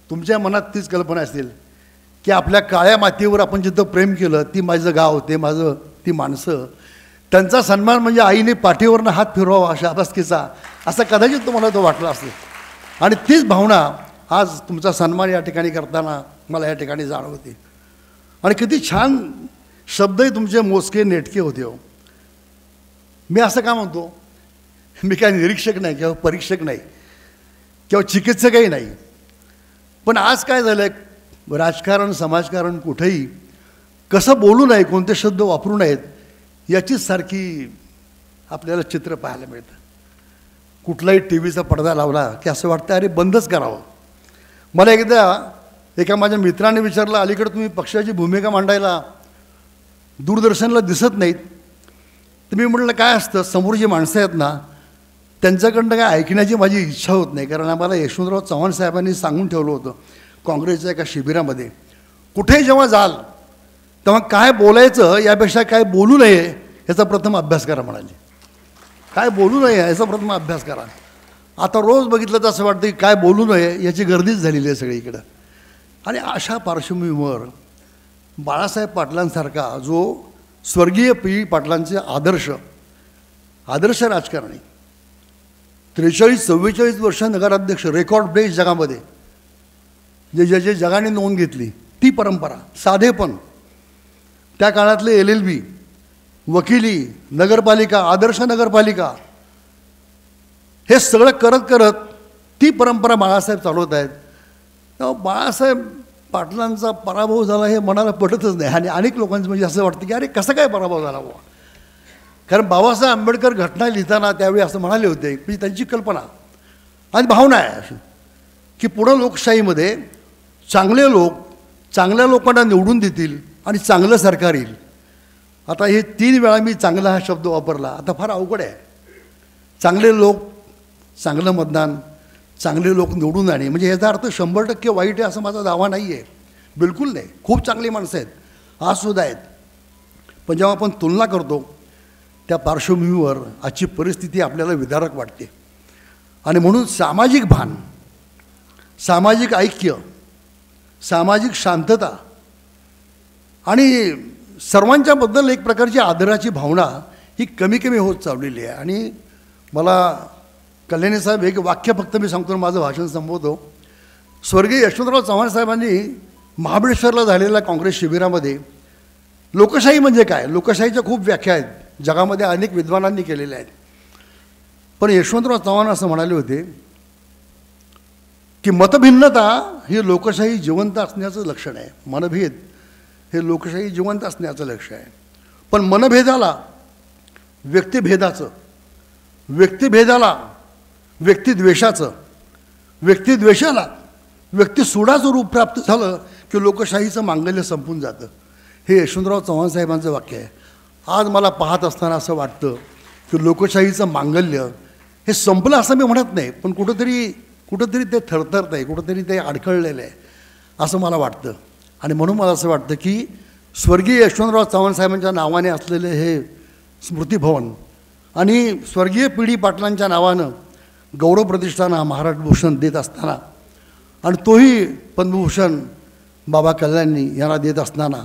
तुमच्या मनात तीच कल्पना असेल की आपल्या काळ्या मातीवर आपण जिथं प्रेम केलं, ती माझं गाव, ते माझं, ती माणसं, त्यांचा सन्मान म्हणजे आईने पाठीवरनं हात फिरवावा अशा अभ्यासकीचा, असं कदाचित तुम्हाला तो वाटला असेल. आणि तीच भावना आज तुमचा सन्मान या ठिकाणी करताना मला या ठिकाणी जाणवते. आणि किती छान शब्दही तुमचे मोजके नेटके होते. हो, मी असं का म्हणतो, मी काय निरीक्षक नाही किंवा परीक्षक नाही किंवा चिकित्सकही नाही, पण आज काय झालं आहे, राजकारण समाजकारण कुठेही कसं बोलू नये, कोणते शब्द वापरू नयेत, याचीच सारखी आपल्याला चित्र पाहायला मिळतं. कुठलाही टी व्हीचा पडदा लावला की असं वाटतं अरे बंदच करावं. मला एकदा एका माझ्या मित्राने विचारलं, अलीकडे तुम्ही पक्षाची भूमिका मांडायला दूरदर्शनला दिसत नाहीत. तर मी म्हटलं काय असतं, समोर जी माणसं आहेत ना त्यांच्याकडनं काय ऐकण्याची माझी इच्छा होत नाही. कारण आम्हाला यशवंतराव चव्हाण साहेबांनी सांगून ठेवलं होतं काँग्रेसच्या एका शिबिरामध्ये, कुठेही जेव्हा जाल तेव्हा काय बोलायचं यापेक्षा काय बोलू नये याचा प्रथम अभ्यास करा म्हणाले. काय बोलू नये याचा प्रथम अभ्यास करा. आता रोज बघितलं तर असं वाटतं की काय बोलू नये याची गर्दीच झालेली आहे सगळीकडं. आणि अशा पार्श्वभूमीवर बाळासाहेब पाटलांसारखा जो स्वर्गीय पी पाटलांचे आदर्श राजकारणी, 43-44 वर्ष नगराध्यक्ष, रेकॉर्ड ब्रेक जगामध्ये, जे जगाने नोंद घेतली ती परंपरा, साधेपण, त्या काळातले LLB, वकिली, नगरपालिका, आदर्श नगरपालिका, हे सगळं करत करत ती परंपरा बाळासाहेब चालवत आहेत. तेव्हा बाळासाहेब पाटलांचा पराभव झाला हे मनाला पटतच नाही. आणि अनेक लोकांचं म्हणजे असं वाटतं की अरे कसं काय पराभव झाला बुवा. कारण बाबासाहेब आंबेडकर घटना लिहिताना त्यावेळी असं म्हणाले होते की त्यांची कल्पना आणि भावना आहे अशी की पुढं लोकशाहीमध्ये चांगले लोक चांगल्या लोकांना निवडून देतील आणि चांगलं सरकार येईल. आता हे 3 वेळा मी चांगला हा शब्द वापरला, आता फार अवघड आहे. चांगले लोक, चांगलं मतदान, चांगले लोक निवडून आणणे म्हणजे याचा अर्थ 100% वाईट आहे असं माझा दावा नाही आहे, बिलकुल नाही. खूप चांगली माणसं आहेत, आजसुद्धा आहेत. पण जेव्हा आपण तुलना करतो त्या पार्श्वभूमीवर आजची परिस्थिती आपल्याला विदारक वाटते. आणि म्हणून सामाजिक भान, सामाजिक ऐक्य, सामाजिक शांतता आणि सर्वांच्याबद्दल एक प्रकारची आदराची भावना ही कमी कमी होत चाललेली आहे. आणि मला कल्याणी साहेब एक वाक्य फक्त मी सांगतो, माझं भाषण संपवतो. स्वर्गीय यशवंतराव चव्हाण साहेबांनी महाबळेश्वरला झालेल्या काँग्रेस शिबिरामध्ये लोकशाही म्हणजे काय, लोकशाहीच्या खूप व्याख्या आहेत, जगामध्ये अनेक विद्वानांनी केलेल्या आहेत. पण यशवंतराव चव्हाण असं म्हणाले होते की मतभिन्नता ही लोकशाही जिवंत असण्याचं लक्षण आहे. मनभेद हे लोकशाही जिवंत असण्याचं लक्ष आहे. पण मनभेदाला व्यक्तिभेदाचं, व्यक्तिभेदाला व्यक्तिद्वेषाचं, व्यक्तिद्वेषाला व्यक्तिसूडाचं रूप प्राप्त झालं की लोकशाहीचं मांगल्य संपून जातं. हे यशवंतराव चव्हाण साहेबांचं वाक्य आहे. आज मला पाहत असताना असं वाटतं की लोकशाहीचं मांगल्य हे संपलं असं मी म्हणत नाही, पण कुठंतरी ते थरथरत आहे, कुठंतरी ते अडखळलेलं आहे असं मला वाटतं. आणि म्हणून मला असं वाटतं की स्वर्गीय यशवंतराव चव्हाण साहेबांच्या नावाने असलेले हे स्मृतिभवन आणि स्वर्गीय पी पाटलांच्या नावानं गौरव प्रतिष्ठान हा महाराष्ट्र भूषण देत असताना आणि तोही पद्मभूषण बाबा कल्याणी यांना देत असताना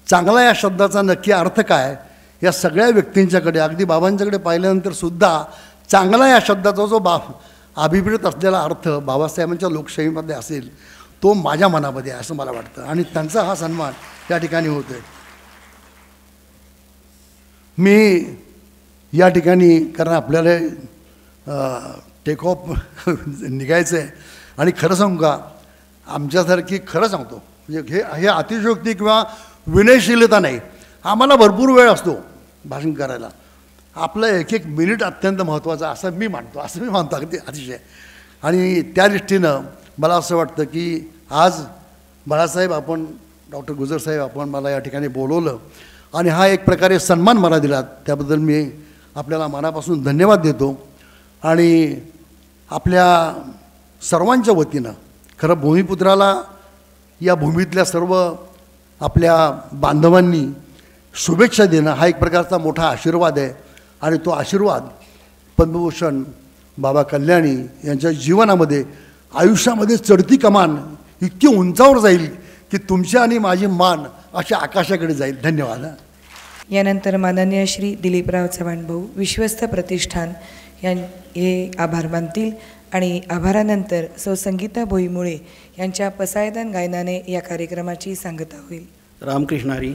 चांगला या शब्दाचा नक्की अर्थ काय या सगळ्या व्यक्तींच्याकडे, अगदी बाबांच्याकडे पाहिल्यानंतर सुद्धा चांगला या शब्दाचा जो अभिप्रेत असलेला अर्थ बाबासाहेबांच्या लोकशाहीमध्ये असेल तो माझ्या मनामध्ये आहे असं मला वाटतं. आणि त्यांचा हा सन्मान या ठिकाणी होतो आहे. मी या ठिकाणी कारण आपल्याला टेक ऑफ निघायचं आहे आणि खरं सांगू का, आमच्यासारखी खरं सांगतो म्हणजे हे अतिशयोक्ती किंवा विनयशीलता नाही, आम्हाला भरपूर वेळ असतो भाषण करायला. आपलं एक मिनिट अत्यंत महत्त्वाचं असं मी मानतो अगदी अतिशय. आणि त्या दृष्टीनं मला असं वाटतं की आज बाळासाहेब आपण डॉक्टर गुजर साहेब आपण मला या ठिकाणी बोलवलं आणि हा एक प्रकारे सन्मान मला दिला, त्याबद्दल मी आपल्याला मनापासून धन्यवाद देतो. आणि आपल्या सर्वांच्या वतीनं खरं भूमिपुत्राला या भूमीतल्या सर्व आपल्या बांधवांनी शुभेच्छा देणं हा एक प्रकारचा मोठा आशीर्वाद आहे. आणि तो आशीर्वाद पद्मभूषण बाबा कल्याणी यांच्या जीवनामध्ये आयुष्यामध्ये चढती कमान इतकी उंचावर जाईल की तुमची आणि माझी मान अशा आकाशाकडे जाईल. धन्यवाद. यानंतर माननीय श्री दिलीपराव चव्हाण भाऊ विश्वस्त प्रतिष्ठान हे आभार मानतील आणि आभारानंतर सौ संगीता भोईमुळे यांच्या पसायदान गायनाने या कार्यक्रमाची सांगता होईल. रामकृष्ण हरी.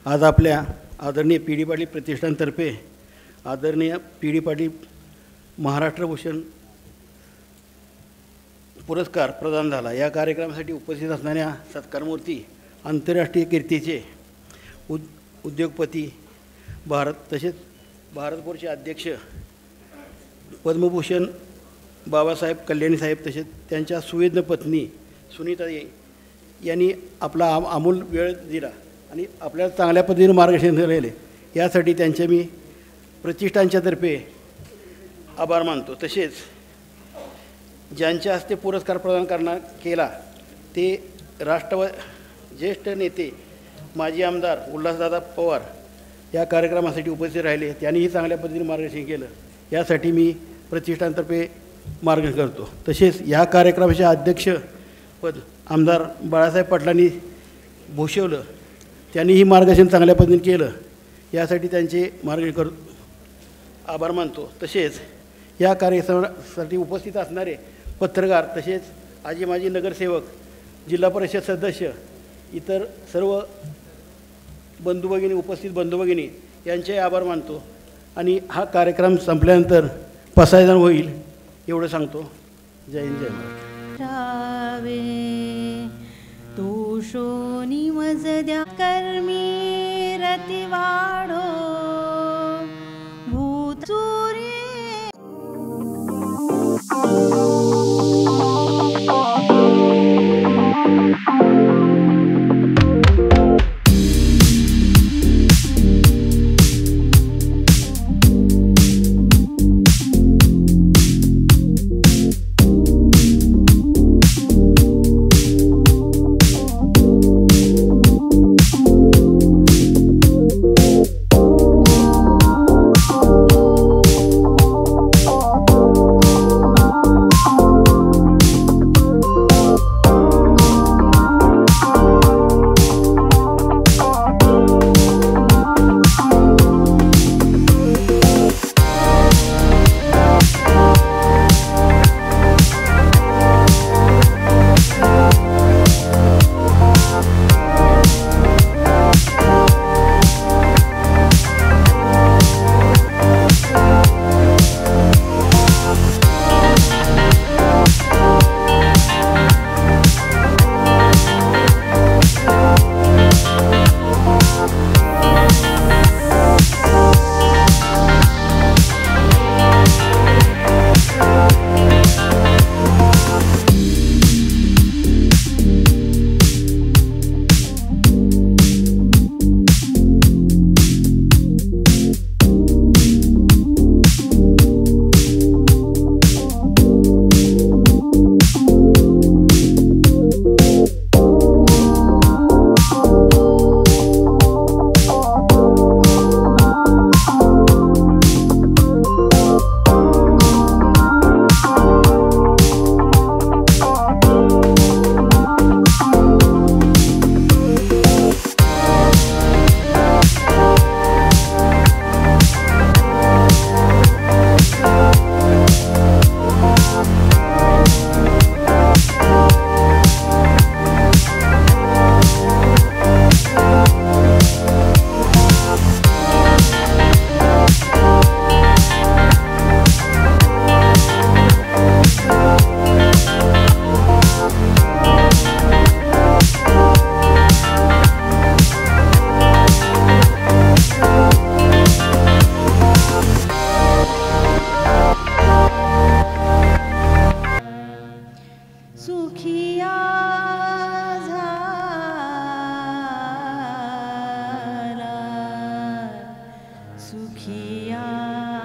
आज आपल्या आदरणीय पी डी पाटील प्रतिष्ठानतर्फे आदरणीय पी डी पाटील महाराष्ट्रभूषण पुरस्कार प्रदान झाला. या कार्यक्रमासाठी उपस्थित असणाऱ्या सत्कारमूर्ती आंतरराष्ट्रीय कीर्तीचे उद्योगपती तसेच भारतभरचे अध्यक्ष पद्मभूषण बाबासाहेब कल्याणी साहेब तसेच त्यांच्या सुवेद्य पत्नी सुनीता यांनी आपला अमूल वेळ दिला आणि आपल्याला चांगल्या पद्धतीने मार्गदर्शन केलेले यासाठी त्यांचे मी प्रतिष्ठानच्यातर्फे आभार मानतो. तसेच ज्यांच्या हस्ते पुरस्कार प्रदान केला ते ज्येष्ठ नेते माजी आमदार उल्हासदादा पवार या कार्यक्रमासाठी उपस्थित राहिले. त्यांनीही चांगल्या पद्धतीने मार्गदर्शन केलं यासाठी मी प्रतिष्ठानतर्फे मार्गदर्शन करतो. तसेच या कार्यक्रमाचे अध्यक्षपद आमदार बाळासाहेब पाटलांनी भूषवलं. त्यांनीही मार्गदर्शन चांगल्या पद्धतीने केलं यासाठी त्यांचे मार्गदर्शन आभार मानतो. तसेच या कार्यक्रमासाठी उपस्थित असणारे पत्रकार तसेच आजी माजी नगरसेवक जिल्हा परिषद सदस्य इतर सर्व बंधुभगिनी उपस्थित बंधुभगिनी यांचे आभार मानतो आणि हा कार्यक्रम संपल्यानंतर पसायदान होईल एवढं सांगतो. जय हिंद जय महाराष्ट्र. तो शोनी मजद्या कर्मी रती वाढो भूत सूर्य सुखिया